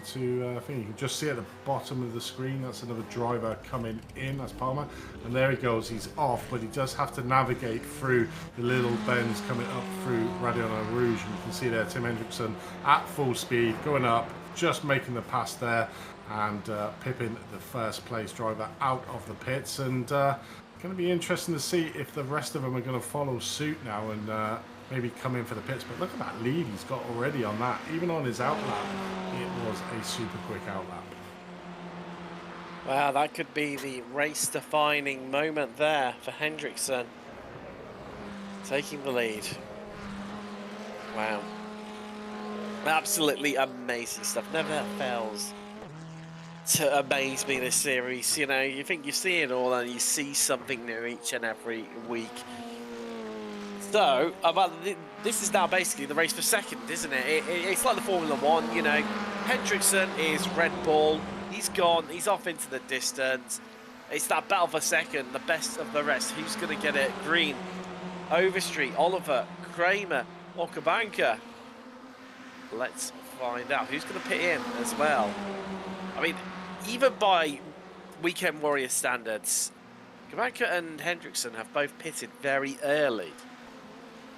I think you can just see at the bottom of the screen, that's another driver coming in, that's Palmer, and there he goes, he's off, but he does have to navigate through the little bends coming up through Radiona Rouge, and you can see there Tim Hendrickson at full speed, going up, just making the pass there, and pipping the first place driver out of the pits. And going to be interesting to see if the rest of them are going to follow suit now and maybe come in for the pits. But look at that lead he's got already on that. Even on his outlap, it was a super quick outlap. Wow, that could be the race-defining moment there for Hendrickson. Taking the lead. Wow. Absolutely amazing stuff. Never fails to amaze me this series. You know, you think you see it all and you see something new each and every week. So, this is now basically the race for second, isn't it? It's like the Formula One, you know. Hendrickson is Red Bull. He's gone. He's off into the distance. It's that battle for second, the best of the rest. Who's going to get it? Green, Overstreet, Oliver, Kramer, or Kabanka? Let's find out. Who's going to pit in as well? I mean, even by Weekend Warrior standards, Kabanka and Hendrickson have both pitted very early.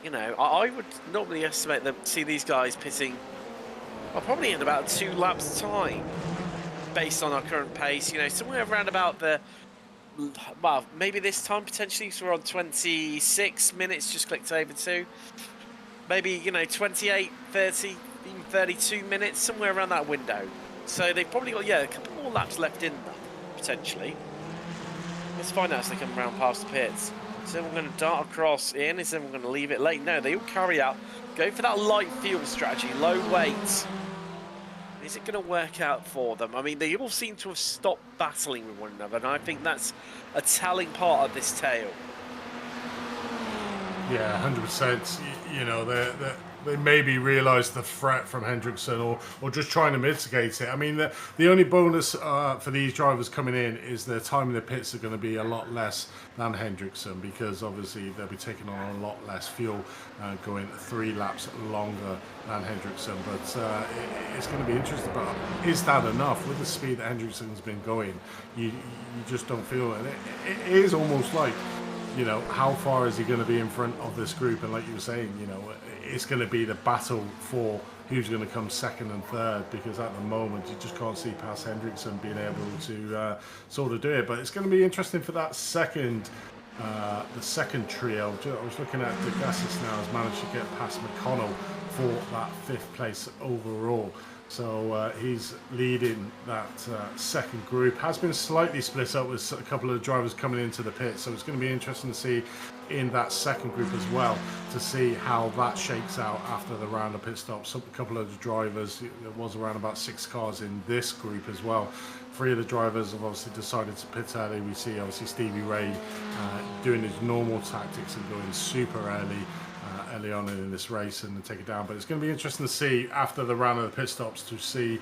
You know, I would normally estimate them, see these guys pitting, well, probably in about 2 laps time, based on our current pace. You know, somewhere around about the, well, maybe this time potentially, so we're on 26 minutes, just clicked over to. Maybe, you know, 28, 30, even 32 minutes, somewhere around that window. So they've probably got, yeah, a couple more laps left in them, potentially. Let's find out as they come around past the pits. Is everyone going to dart across in? Is everyone going to leave it late? No, they all carry out. Go for that light fuel strategy, low weight. Is it going to work out for them? I mean, they all seem to have stopped battling with one another, and I think that's a telling part of this tale. Yeah, 100%. You know, they maybe realise the threat from Hendrickson or just trying to mitigate it. I mean, the only bonus for these drivers coming in is their time in the pits are going to be a lot less than Hendrickson, because obviously they'll be taking on a lot less fuel, going 3 laps longer than Hendrickson. But it's going to be interesting. But is that enough? With the speed that Hendrickson's been going, you just don't feel it. It is almost like, you know, how far is he going to be in front of this group? And like you were saying, you know, it's going to be the battle for who's going to come second and third, because at the moment you just can't see past Hendrickson being able to sort of do it. But it's going to be interesting for that second, the second trio. I was looking at De Gassis now has managed to get past McConnell for that 5th place overall. So he's leading that second group. Has been slightly split up with a couple of drivers coming into the pit. So it's going to be interesting to see in that second group as well, to see how that shakes out after the round of pit stops. A couple of the drivers, there was around about 6 cars in this group as well. 3 of the drivers have obviously decided to pit early. We see obviously Stevie Ray doing his normal tactics and going super early on in this race and take it down. But it's going to be interesting to see after the round of the pit stops to see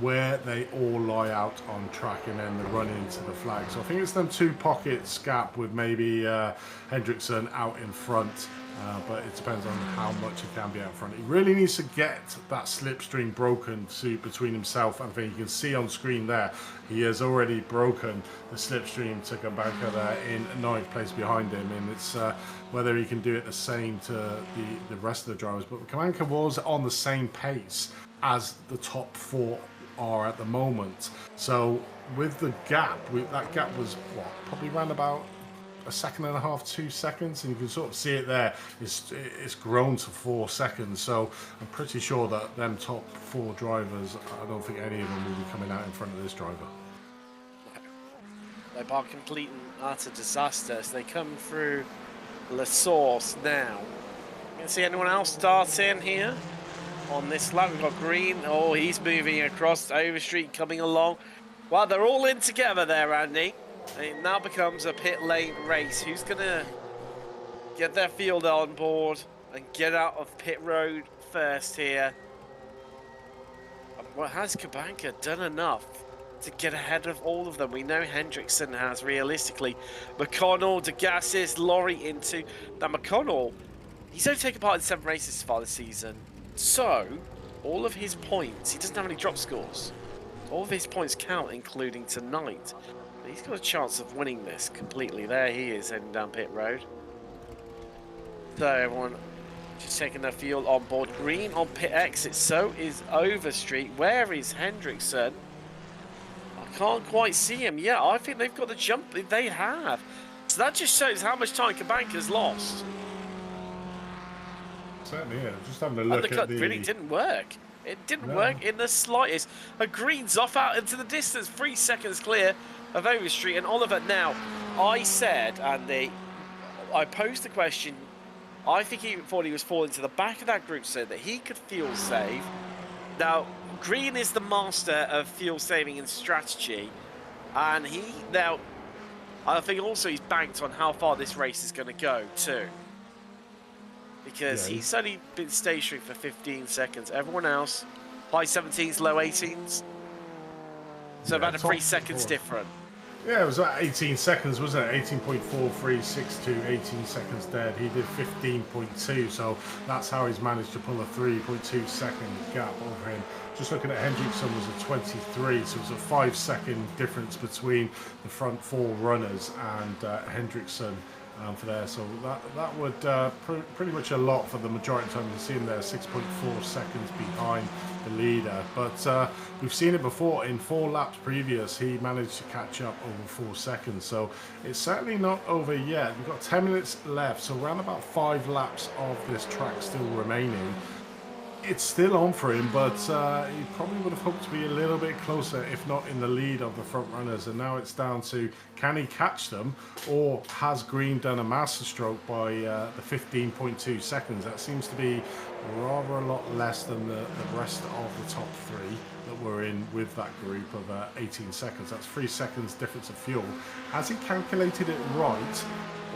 where they all lie out on track and then the run into the flag. So I think it's them 2 pockets gap with maybe Hendrickson out in front, but it depends on how much he can be out front. He really needs to get that slipstream broken between himself. I think you can see on screen there, he has already broken the slipstream to Kabanka there in 9th place behind him, and it's whether he can do it the same to the rest of the drivers. But Kabanka was on the same pace as the top 4 are at the moment. So with the gap, that gap was what, probably around about 1.5 seconds, 2 seconds, and you can sort of see it there. It's grown to 4 seconds. So I'm pretty sure that them top 4 drivers, I don't think any of them will be coming out in front of this driver. They are complete and utter disasters. They come through La Source now. You can see anyone else start in here on this lap. We've got Green. Oh, he's moving across Overstreet, coming along. Well, they're all in together there, Andy. It now becomes a pit lane race. Who's going to get their field on board and get out of pit road first here? Well, has Kabanka done enough to get ahead of all of them? We know Hendrickson has, realistically. McConnell, De Gassis, Laurie into... Now, McConnell, he's only taken part in 7 races so far this season. So, all of his points, he doesn't have any drop scores. All of his points count, including tonight. But he's got a chance of winning this completely. There he is, heading down pit road. So, everyone just taking their field on board. Green on pit exit, so is Overstreet. Where is Hendrickson? I can't quite see him. Yeah, I think they've got the jump. They have. So that just shows how much time Kabanka's lost. Certainly, yeah. Just having a look at the... really didn't work. It didn't work in the slightest. A Green's off out into the distance, 3 seconds clear of Overstreet and Oliver. Now, I said, Andy, I posed the question I think he thought he was falling to the back of that group so that he could fuel save. Now, Green is the master of fuel saving and strategy, and I think also he's banked on how far this race is going to go too. Because he's only been stationary for 15 seconds. Everyone else, high 17s, low 18s. So about a 3 seconds different. Yeah, it was about 18 seconds, wasn't it? 18.4362, 18 seconds dead. He did 15.2, so that's how he's managed to pull a 3.2 second gap over him. Just looking at Hendrickson was a 23, so it was a 5 second difference between the front 4 runners and Hendrickson for there. So that would pretty much a lot for the majority of the time. You see him there 6.4 seconds behind the leader, but we've seen it before in 4 laps previous. He managed to catch up over 4 seconds, so it's certainly not over yet. We've got 10 minutes left, so around about 5 laps of this track still remaining. It's still on for him, but he probably would have hoped to be a little bit closer, if not in the lead of the front runners. And now it's down to, can he catch them, or has Green done a masterstroke by the 15.2 seconds? That seems to be rather a lot less than the rest of the top 3 that were in with that group of 18 seconds. That's 3 seconds difference of fuel. Has he calculated it right,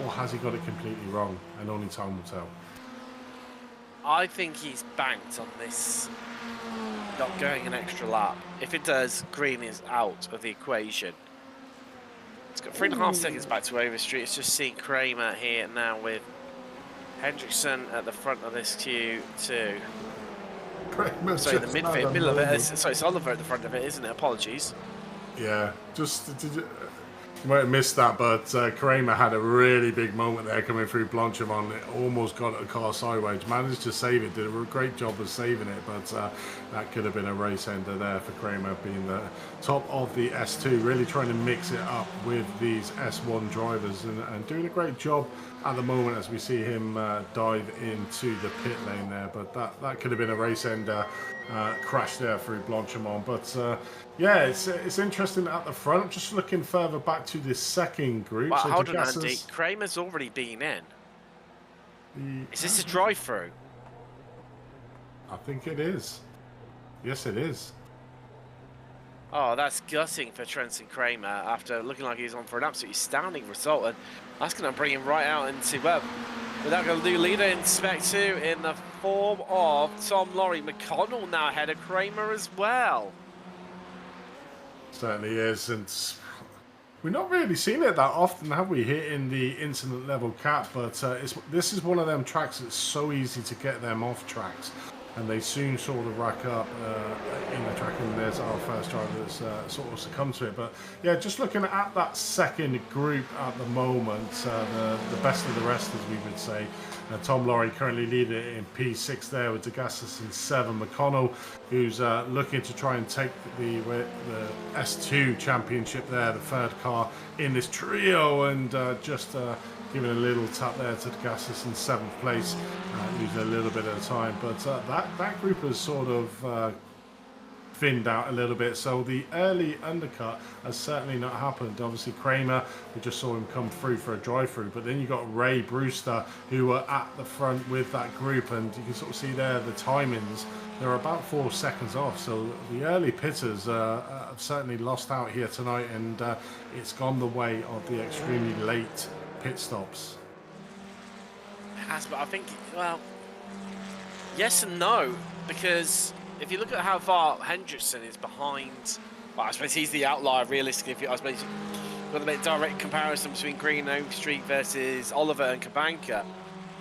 or has he got it completely wrong? And only time will tell. I think he's banked on this not going an extra lap. If it does, Green is out of the equation. It's got 3.5 seconds back to Overstreet. It's just seeing Kramer here now with Hendrickson at the front of this queue too. Sorry, the middle of it. Sorry, it's Oliver at the front of it, isn't it? Apologies. Yeah, you might have missed that, but Kramer had a really big moment there coming through Blanchimont. It almost got a car sideways. Managed to save it, did a great job of saving it, but that could have been a race ender there for Kramer, being the top of the S2, really trying to mix it up with these S1 drivers and doing a great job at the moment as we see him dive into the pit lane there. But that could have been a race ender crash there through Blanchimont. But yeah, it's interesting at the front. Just looking further back to the second group. Well, so hold on, Andy. Kramer's already been in. Is this a drive-through? I think it is. Yes, it is. Oh, that's gutting for Trenton Kramer after looking like he was on for an absolutely astounding result. And that's going to bring him right out into, well, without going to do leader in Spec 2 in the form of Tom Lorry. McConnell now ahead of Kramer as well. Certainly is, and we've not really seen it that often, have we, here in the incident level cap? But this is one of them tracks that's so easy to get them off tracks, and they soon sort of rack up in the track, and there's our first driver that's sort of succumbed to it. But yeah, just looking at that second group at the moment, the best of the rest, as we would say. Tom Lorry currently leading it in P6 there with Degassis in 7. McConnell, who's looking to try and take the S2 championship there, the third car in this trio, and just giving a little tap there to Degassis in 7th place, losing a little bit at a time. But that group has sort of thinned out a little bit, so the early undercut has certainly not happened. Obviously Kramer, we just saw him come through for a drive-through, but then you got Ray Brewster, who were at the front with that group, and you can sort of see there the timings, they're about 4 seconds off. So the early pitters have certainly lost out here tonight, and it's gone the way of the extremely late pit stops. It has, but I think, well, yes and no, because if you look at how far Hendrickson is behind, well, I suppose he's the outlier realistically. I suppose you've got to make a direct comparison between Green and Overstreet versus Oliver and Kabanka.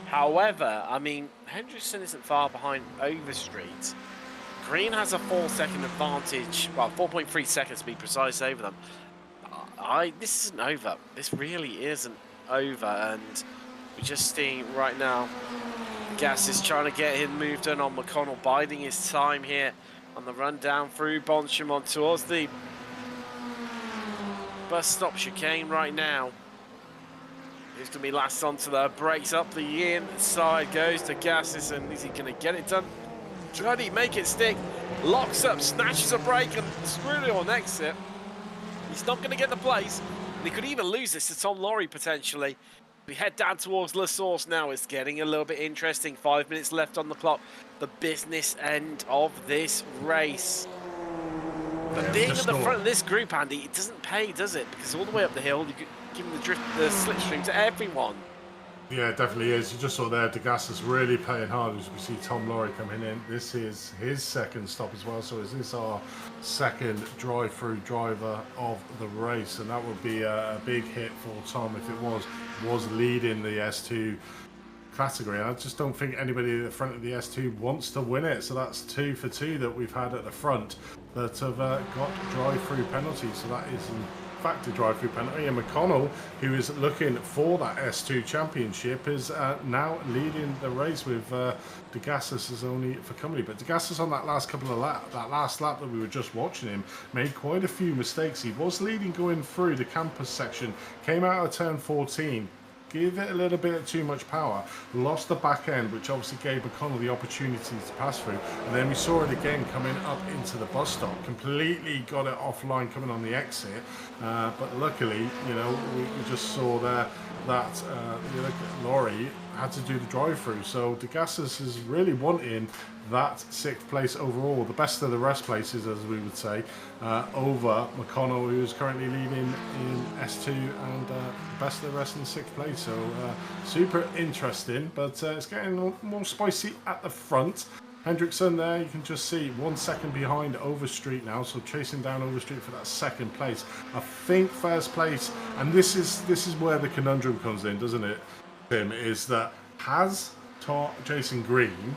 However, I mean, Hendrickson isn't far behind Overstreet. Green has a 4 second advantage, well, 4.3 seconds to be precise over them. This isn't over. This really isn't over, and we're just seeing right now Gas is trying to get him moved on McConnell, biding his time here on the run down through Blanchimont towards the bus stop chicane right now. Who's going to be last onto the brakes up the inside, goes to Gassis, and is he going to get it done? Try to make it stick, locks up, snatches a brake, and screwed on exit. He's not going to get the place, and he could even lose this to Tom Lorry potentially. We head down towards La Source now. It's getting a little bit interesting. 5 minutes left on the clock. The business end of this race. But being at the front of this group, Andy, it doesn't pay, does it? Because all the way up the hill, you're giving the slipstream to everyone. Yeah, it definitely is. You just saw there, Degas's really playing hard. As we see Tom Laurie coming in. This is his second stop as well. So is this our second drive-through driver of the race? And that would be a big hit for Tom if it was leading the S2 category. I just don't think anybody at the front of the S2 wants to win it. So that's 2 for 2 that we've had at the front that have got drive-through penalties. So that is in fact a drive-through penalty. And McConnell, who is looking for that S2 championship, is now leading the race with Degas's is only for company. But Degas's on that last lap that we were just watching him made quite a few mistakes. He was leading going through the campus section, came out of turn 14, give it a little bit too much power, lost the back end, which obviously gave McConnell the opportunity to pass through, and then we saw it again coming up into the bus stop, completely got it offline coming on the exit, but luckily, you know, we just saw there that Laurie had to do the drive-through, so Degas's is really wanting that 6th place overall, the best of the rest places, as we would say, over McConnell, who is currently leading in S2, and best of the rest in 6th place. So super interesting, but it's getting more spicy at the front. Hendrickson there, you can just see 1 second behind Overstreet now, so chasing down Overstreet for that 2nd place. I think 1st place, and this is where the conundrum comes in, doesn't it, Tim? Is that has Jason Green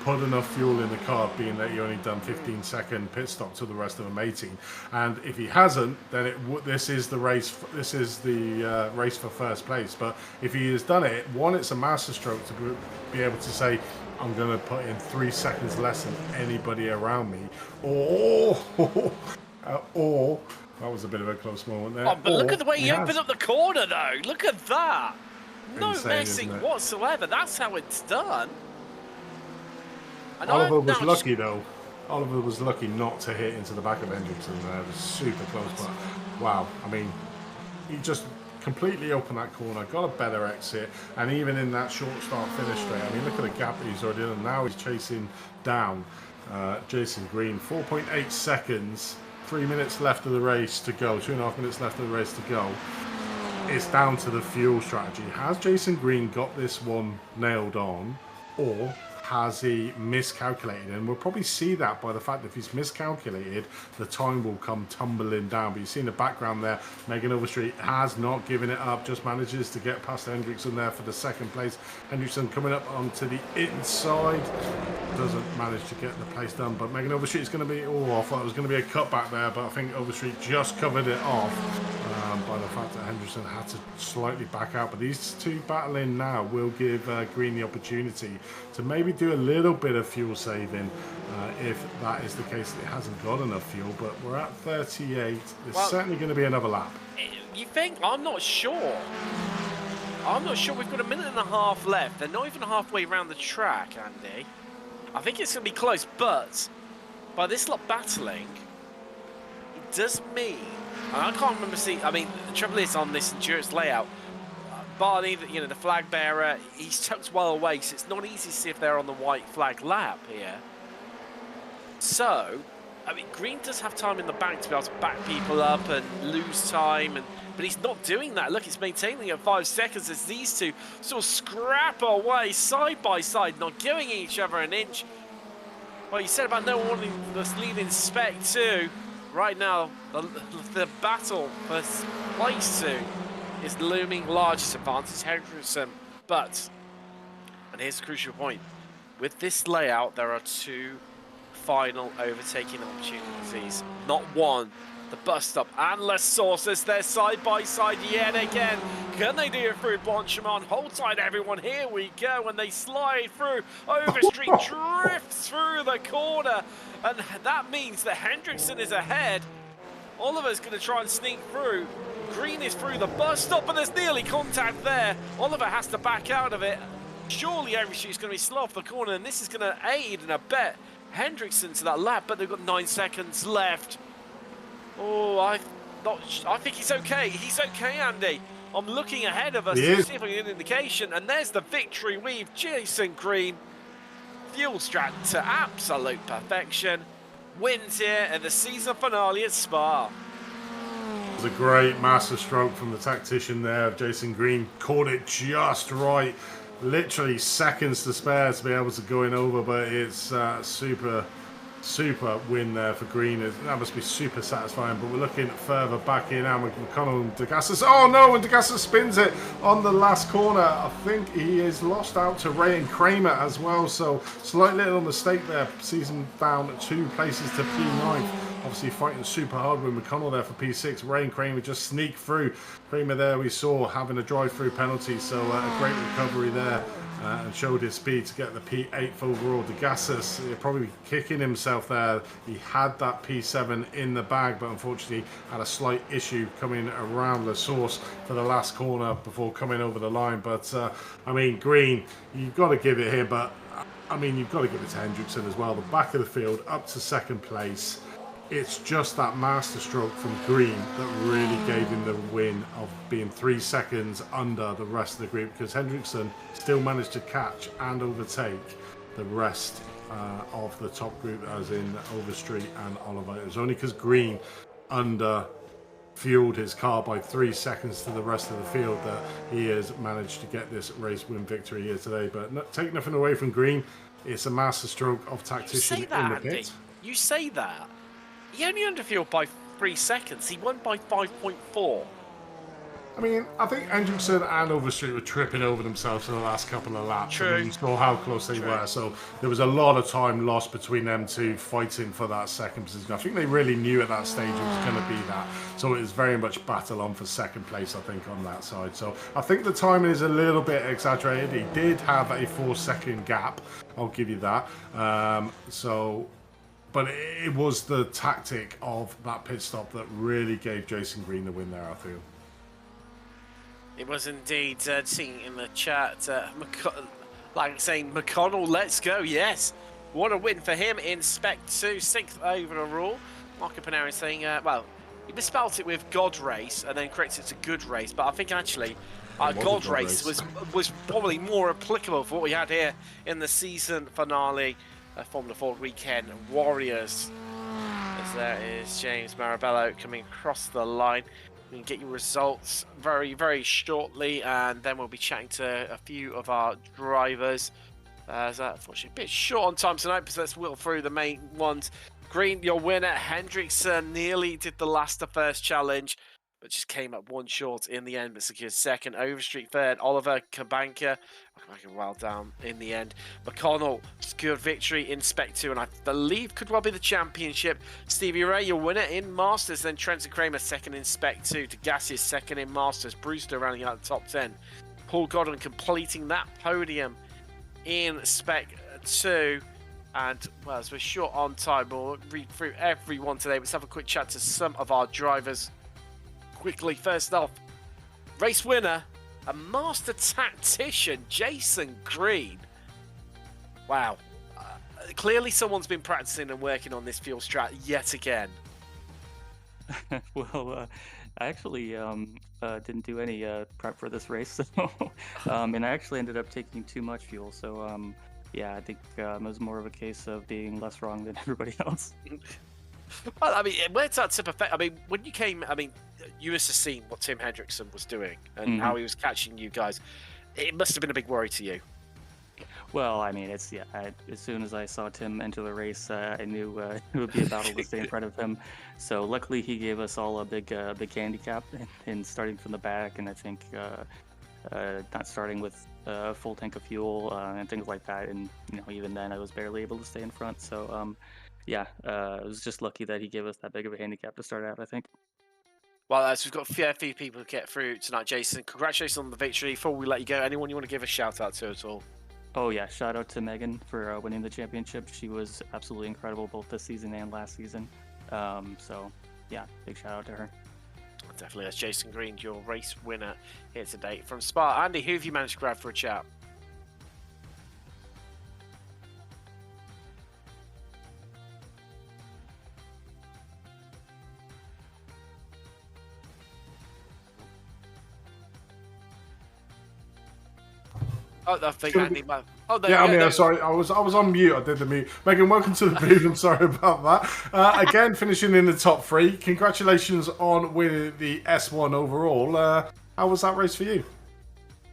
put enough fuel in the car, being that he only done 15-second pit stop to the rest of them 18, and if he hasn't, then this is the race. This is the race for 1st place. But if he has done it, one, it's a masterstroke to be able to say, I'm going to put in 3 seconds less than anybody around me, or that was a bit of a close moment there. Oh, but look at the way he opened up the corner, though. Look at that. No Insane, messing whatsoever. That's how it's done. And Oliver was lucky, though. Oliver was lucky not to hit into the back of Hendrickson there. It was super close, but wow. I mean, he just completely opened that corner, got a better exit, and even in that short start finish straight, I mean, look at the gap that he's already in, and now he's chasing down Jason Green. 4.8 seconds, 3 minutes left of the race to go, 2.5 minutes left of the race to go. It's down to the fuel strategy. Has Jason Green got this one nailed on, or has he miscalculated? And we'll probably see that by the fact that if he's miscalculated, the time will come tumbling down. But you see in the background there, Megan Overstreet has not given it up, just manages to get past Hendrickson there for the 2nd place. Hendrickson coming up onto the inside, doesn't manage to get the place done. But Megan Overstreet is going to be, I thought it was going to be a cutback there, but I think Overstreet just covered it off by the fact that Hendrickson had to slightly back out. But these two battling now will give Green the opportunity to maybe do a little bit of fuel saving if that is the case that it hasn't got enough fuel. But we're at 38. There's certainly going to be another lap. You think? I'm not sure. I'm not sure. We've got 1.5 minutes left. They're not even halfway around the track, Andy. I think it's going to be close, but by this lot battling, it does mean, and I can't remember seeing, I mean, the trouble is on this endurance layout, Barney, you know, the flag bearer, he's tucked well away, so it's not easy to see if they're on the white flag lap here. So, I mean, Green does have time in the back to be able to back people up and lose time, but he's not doing that. Look, he's maintaining at 5 seconds as these two sort of scrap away side by side, not giving each other an inch. Well, you said about no one wanting this lead in spec too. Right now, the battle for place 2 is looming largest advantage Hendrickson. But, and here's the crucial point, with this layout there are 2 final overtaking opportunities, not one. The bus stop and Les Sources, they're side by side yet again. Can they do it through Blanchimont? Hold tight everyone, here we go, and they slide through. Overstreet drifts through the corner, and that means that Hendrickson is ahead. Oliver's going to try and sneak through. Green is through the bus stop, but there's nearly contact there. Oliver has to back out of it. Surely Overstreet's going to be slow off the corner, and this is going to aid and abet Hendrickson to that lap, but they've got 9 seconds left. Oh, I think he's okay. He's okay, Andy. I'm looking ahead of us He to is. see if I can get an indication, and there's the victory weave. Jason Green, fuel strat to absolute perfection, wins here at the season finale at Spa. It was a great master stroke from the tactician there. Jason Green caught it just right. Literally seconds to spare to be able to go in over, but it's super win there for Green. That must be super satisfying. But we're looking further back in now. McConnell and DeGassis. Oh no, and DeGassis spins it on the last corner. I think he is lost out to Ray and Kramer as well. So slight little mistake there. Season down 2 places to P9. Obviously fighting super hard with McConnell there for P6. Ray and Kramer just sneak through. Kramer there we saw having a drive-through penalty. So a great recovery there. And showed his speed to get the P8 overall. DeGassis probably kicking himself there. He had that P7 in the bag, but unfortunately had a slight issue coming around the source for the last corner before coming over the line. But I mean, Green, you've got to give it here, but I mean, you've got to give it to Hendrickson as well. The back of the field up to second place. It's just that master stroke from Green that really gave him the win of being 3 seconds under the rest of the group, because Hendrickson still managed to catch and overtake the rest of the top group, as in Overstreet and Oliver. It was only because Green fueled his car by 3 seconds to the rest of the field that he has managed to get this race win victory here today. But take nothing away from Green. It's a master stroke of tactician in the pit. Andy. You say that. He only underfueled by 3 seconds. He won by 5.4. I mean, I think Hendrickson and Overstreet were tripping over themselves for the last couple of laps. True. And you saw how close they were. So there was a lot of time lost between them two fighting for that second position. I think they really knew at that stage it was going to be that. So it was very much battle on for second place, I think, on that side. So I think the timing is a little bit exaggerated. He did have a 4-second gap. I'll give you that. But it was the tactic of that pit stop that really gave Jason Green the win there, I feel. It was indeed. Seeing in the chat, like saying, McConnell, let's go, yes. What a win for him in Spec 2, 6th overall. Marco Panarin saying, well, he misspelled it with God Race and then corrected it to Good Race, but I think actually God Race was probably more applicable for what we had here in the season finale. Formula Ford Weekend Warriors. As there is James Marabello coming across the line. We can get your results very, very shortly, and then we'll be chatting to a few of our drivers. Unfortunately, a bit short on time tonight, but let's wheel through the main ones. Green, your winner. Hendrickson nearly did the last of first challenge, but just came up one short in the end, but secured second. Overstreet third. Oliver Kabanka well down in the end. McConnell secured victory in Spec 2, and I believe could well be the championship. Stevie Ray, your winner in Masters. Then Trenton Kramer second in Spec 2. DeGassis second in Masters. Brewster rounding out the top 10. Paul Godwin completing that podium in Spec 2. And, well, as we're short on time, we'll read through everyone today. Let's have a quick chat to some of our drivers quickly. First off, race winner, a master tactician, Jason Green. Wow. Clearly someone's been practicing and working on this fuel strat yet again. Well, I actually didn't do any prep for this race, so, and I actually ended up taking too much fuel. So, yeah, I think it was more of a case of being less wrong than everybody else. Well, I mean, where's that tip effect? I mean, when you came, I mean, you must have seen what Tim Hendrickson was doing and how he was catching you guys. It must have been a big worry to you. Well, I mean, as soon as I saw Tim enter the race, I knew it would be a battle to stay in front of him. So luckily, he gave us all a big handicap in starting from the back, and I think not starting with a full tank of fuel and things like that. And even then, I was barely able to stay in front. So. Yeah, it was just lucky that he gave us that big of a handicap to start out, I think. Well, as we've got a fair few people to get through tonight, Jason, congratulations on the victory. Before we let you go, anyone you want to give a shout out to at all? Oh, yeah, shout out to Megan for winning the championship. She was absolutely incredible both this season and last season. So, yeah, big shout out to her. Definitely, that's Jason Green, your race winner here today from Spa. Andy, who have you managed to grab for a chat? I think Andy might. Oh, there Yeah, we go. sorry, I was on mute. I did the mute. Megan, welcome to the booth. I'm sorry about that. Again, finishing in the top 3. Congratulations on winning the S1 overall. How was that race for you?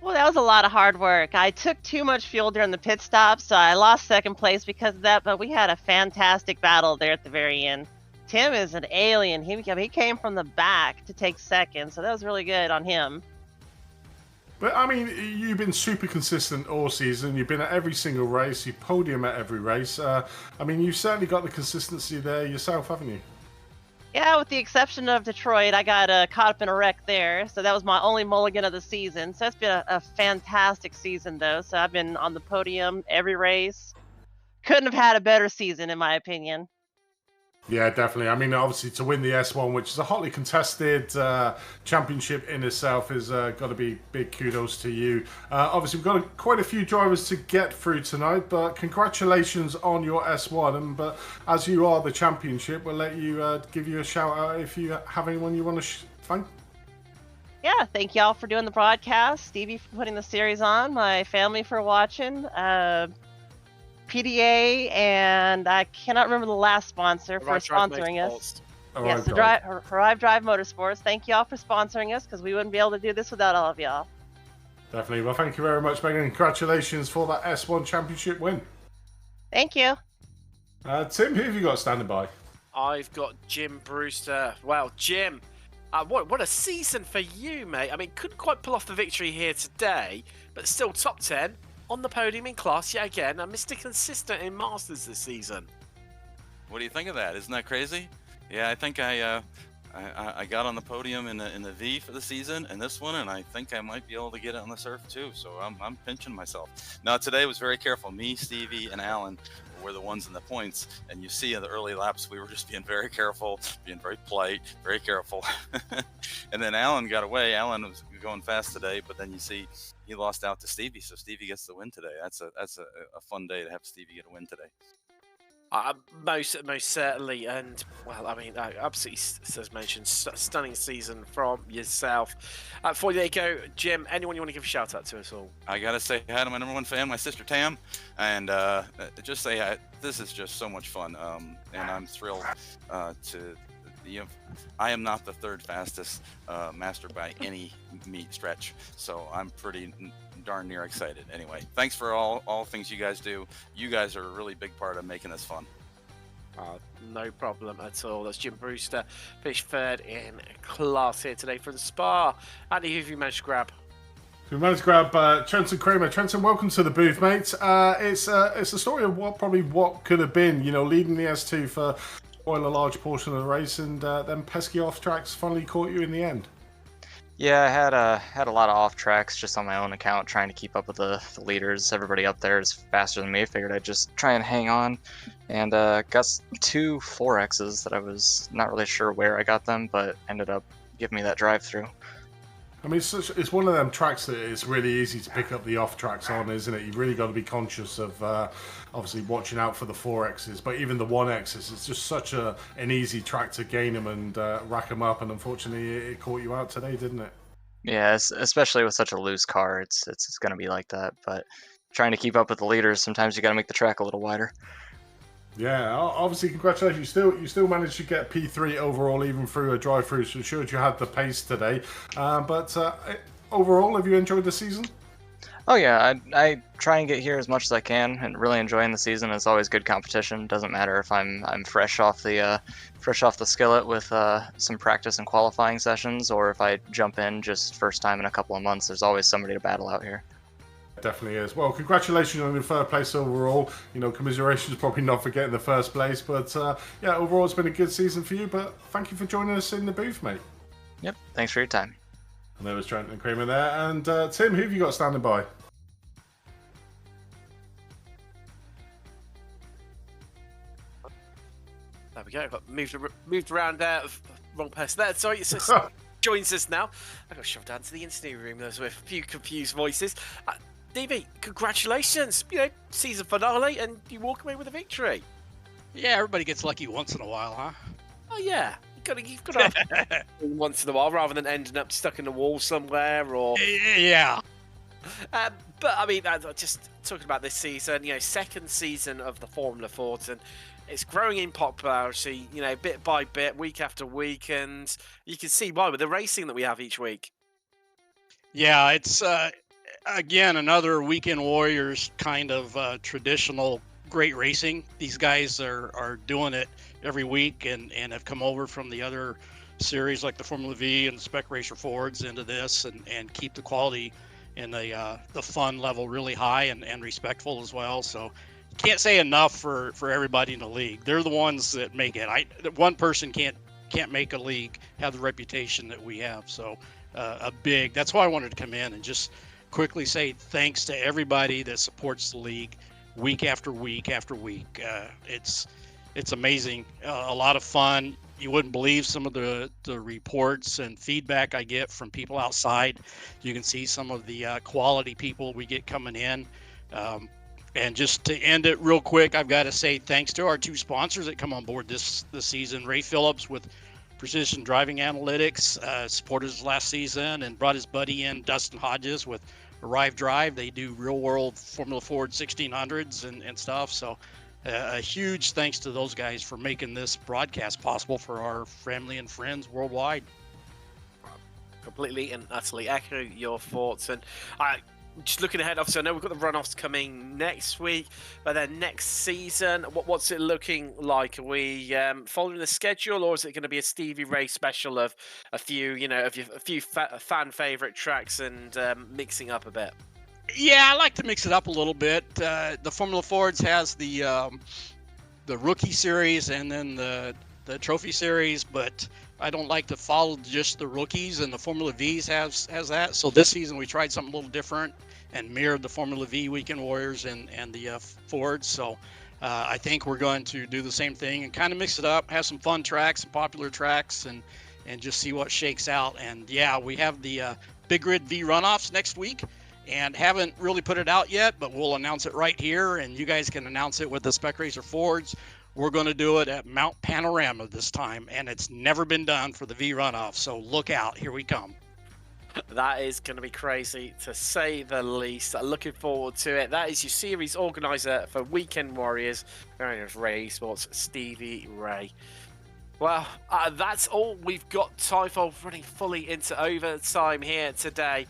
Well, that was a lot of hard work. I took too much fuel during the pit stop, so I lost second place because of that, but we had a fantastic battle there at the very end. Tim is an alien. He came from the back to take second, so that was really good on him. But, I mean, you've been super consistent all season. You've been at every single race. You podium at every race. I mean, you've certainly got the consistency there yourself, haven't you? Yeah, with the exception of Detroit, I got caught up in a wreck there, so that was my only mulligan of the season. So it's been a fantastic season, though. So I've been on the podium every race. Couldn't have had a better season, in my opinion. Yeah, definitely. I mean, obviously, to win the S1, which is a hotly contested championship in itself, is got to be big kudos to you. Obviously, we've got quite a few drivers to get through tonight, but congratulations on your S1. But as you are the championship, we'll let you give you a shout out if you have anyone you want to thank. Yeah, thank y'all for doing the broadcast, Stevie for putting the series on, my family for watching, PDA, and I cannot remember the last sponsor for sponsoring us. Yes, Arrive Drive Motorsports. Thank y'all for sponsoring us because we wouldn't be able to do this without all of y'all. Definitely. Well, thank you very much, Megan. Congratulations for that S1 championship win. Thank you. Tim, who have you got standing by? I've got Jim Brewster. Well, Jim, what a season for you, mate. I mean, couldn't quite pull off the victory here today, but still top 10. On the podium in class yet again, and Mr. Consistent in Masters this season. What do you think of that? Isn't that crazy? Yeah, I think I got on the podium in the V for the season and this one, and I think I might be able to get it on the surf too. So I'm pinching myself. Now today was very careful. Me, Stevie, and Alan were the ones in the points, and you see in the early laps we were just being very careful, being very polite, very careful. And then Alan got away. Alan was going fast today, but then you see he lost out to Stevie, so Stevie gets the win today. That's a fun day to have Stevie get a win today. Most certainly, and well, I mean, absolutely, as mentioned, stunning season from yourself. Before you go, Jim, anyone you want to give a shout out to us all? I gotta say hi to my number 1 fan, my sister Tam, and just say hi. This is just so much fun, and I'm thrilled to. I am not the 3rd fastest master by any meat stretch, so I'm pretty darn near excited. Anyway, thanks for all things you guys do. You guys are a really big part of making this fun. No problem at all. That's Jim Brewster, finished 3rd in class here today from Spa. Andy, who have you managed to grab? We managed to grab Trenton Kramer. Trenton, welcome to the booth, mate. It's a story of what could have been. You know, leading the S2 for a large portion of the race, and then pesky off tracks finally caught you in the end. Yeah, I had a lot of off tracks just on my own account, trying to keep up with the leaders. Everybody up there is faster than me. I figured I'd just try and hang on, and got 2 4Xs that I was not really sure where I got them, but ended up giving me that drive through. I mean, it's one of them tracks that it's really easy to pick up the off tracks on, isn't it? You've really got to be conscious of obviously watching out for the 4Xs, but even the 1Xs, it's just such an easy track to gain them and rack them up, and unfortunately it caught you out today, didn't it? Yeah, especially with such a loose car, it's going to be like that, but trying to keep up with the leaders, sometimes you got to make the track a little wider. Yeah, obviously, congratulations. You still managed to get P3 overall, even through a drive-through, so it showed you had the pace today. But overall, have you enjoyed the season? Oh yeah, I try and get here as much as I can, and really enjoying the season. It's always good competition. Doesn't matter if I'm fresh off the skillet with some practice and qualifying sessions, or if I jump in just first time in a couple of months. There's always somebody to battle out here. Definitely is. Well, congratulations on your 3rd place overall. You know, commiserations probably not for getting the 1st place, but yeah, overall it's been a good season for you. But thank you for joining us in the booth, mate. Yep, thanks for your time. And there was Trent and Kramer there. And Tim, who have you got standing by? There we go. Got moved around there. Wrong person there. Sorry, it's just joins us now. I got shoved down to the interview room. There was a few confused voices. DB, congratulations! You know, season finale, and you walk away with a victory. Yeah, everybody gets lucky once in a while, huh? Oh yeah, you've got to have once in a while, rather than ending up stuck in the wall somewhere or. Yeah. But I mean, just talking about this season, second season of the Formula Ford, and it's growing in popularity, bit by bit, week after week, and you can see why with the racing that we have each week. Yeah, it's again another Weekend Warriors kind of traditional great racing. These guys are doing it every week and have come over from the other series like the Formula V and Spec Racer Fords into this and keep the quality and the fun level really high and respectful as well. So can't say enough for everybody in the league. They're the ones that make it. One person can't make a league have the reputation that we have. So that's why I wanted to come in and just quickly say thanks to everybody that supports the league week after week after week. It's amazing. A lot of fun. You wouldn't believe some of the reports and feedback I get from people outside. You can see some of the quality people we get coming in. And just to end it real quick, I've got to say thanks to our 2 sponsors that come on board this season. Ray Phillips with Precision Driving Analytics supported us last season and brought his buddy in, Dustin Hodges, with Arrive Drive. They do real-world Formula Ford 1600s and stuff. So a huge thanks to those guys for making this broadcast possible for our family and friends worldwide. Completely and utterly echo your thoughts. And just looking ahead, obviously, I know we've got the runoffs coming next week, but then next season, what's it looking like? Are we following the schedule, or is it going to be a Stevie Ray special of a few, fan favorite tracks and mixing up a bit? Yeah, I like to mix it up a little bit. The Formula Fords has the rookie series and then the trophy series, but I don't like to follow just the rookies, and the Formula V's has that. So this season we tried something a little different and mirrored the Formula V Weekend Warriors and the Fords. So I think we're going to do the same thing and kind of mix it up, have some fun tracks, some popular tracks, and just see what shakes out. And yeah, we have the Big Grid V runoffs next week, and haven't really put it out yet, but we'll announce it right here, and you guys can announce it with the Spec Racer Fords. We're going to do it at Mount Panorama this time, and it's never been done for the V runoff, so look out. Here we come. That is going to be crazy, to say the least. Looking forward to it. That is your series organizer for Weekend Warriors, very much Ray Esports, Stevie Ray. Well, that's all we've got time for, running fully into overtime here today.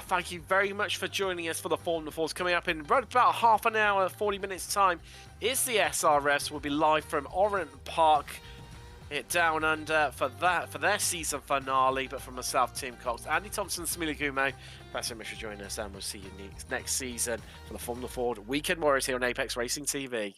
Thank you very much for joining us for the Formula Fords. Coming up in about half an hour, 40 minutes time, is the SRS. We'll be live from Orient Park, down under for their season finale. But from myself, Tim Cox, Andy Thompson, Samila Gume, thanks so much for joining us, and we'll see you next season for the Formula Ford Weekend Warriors here on Apex Racing TV.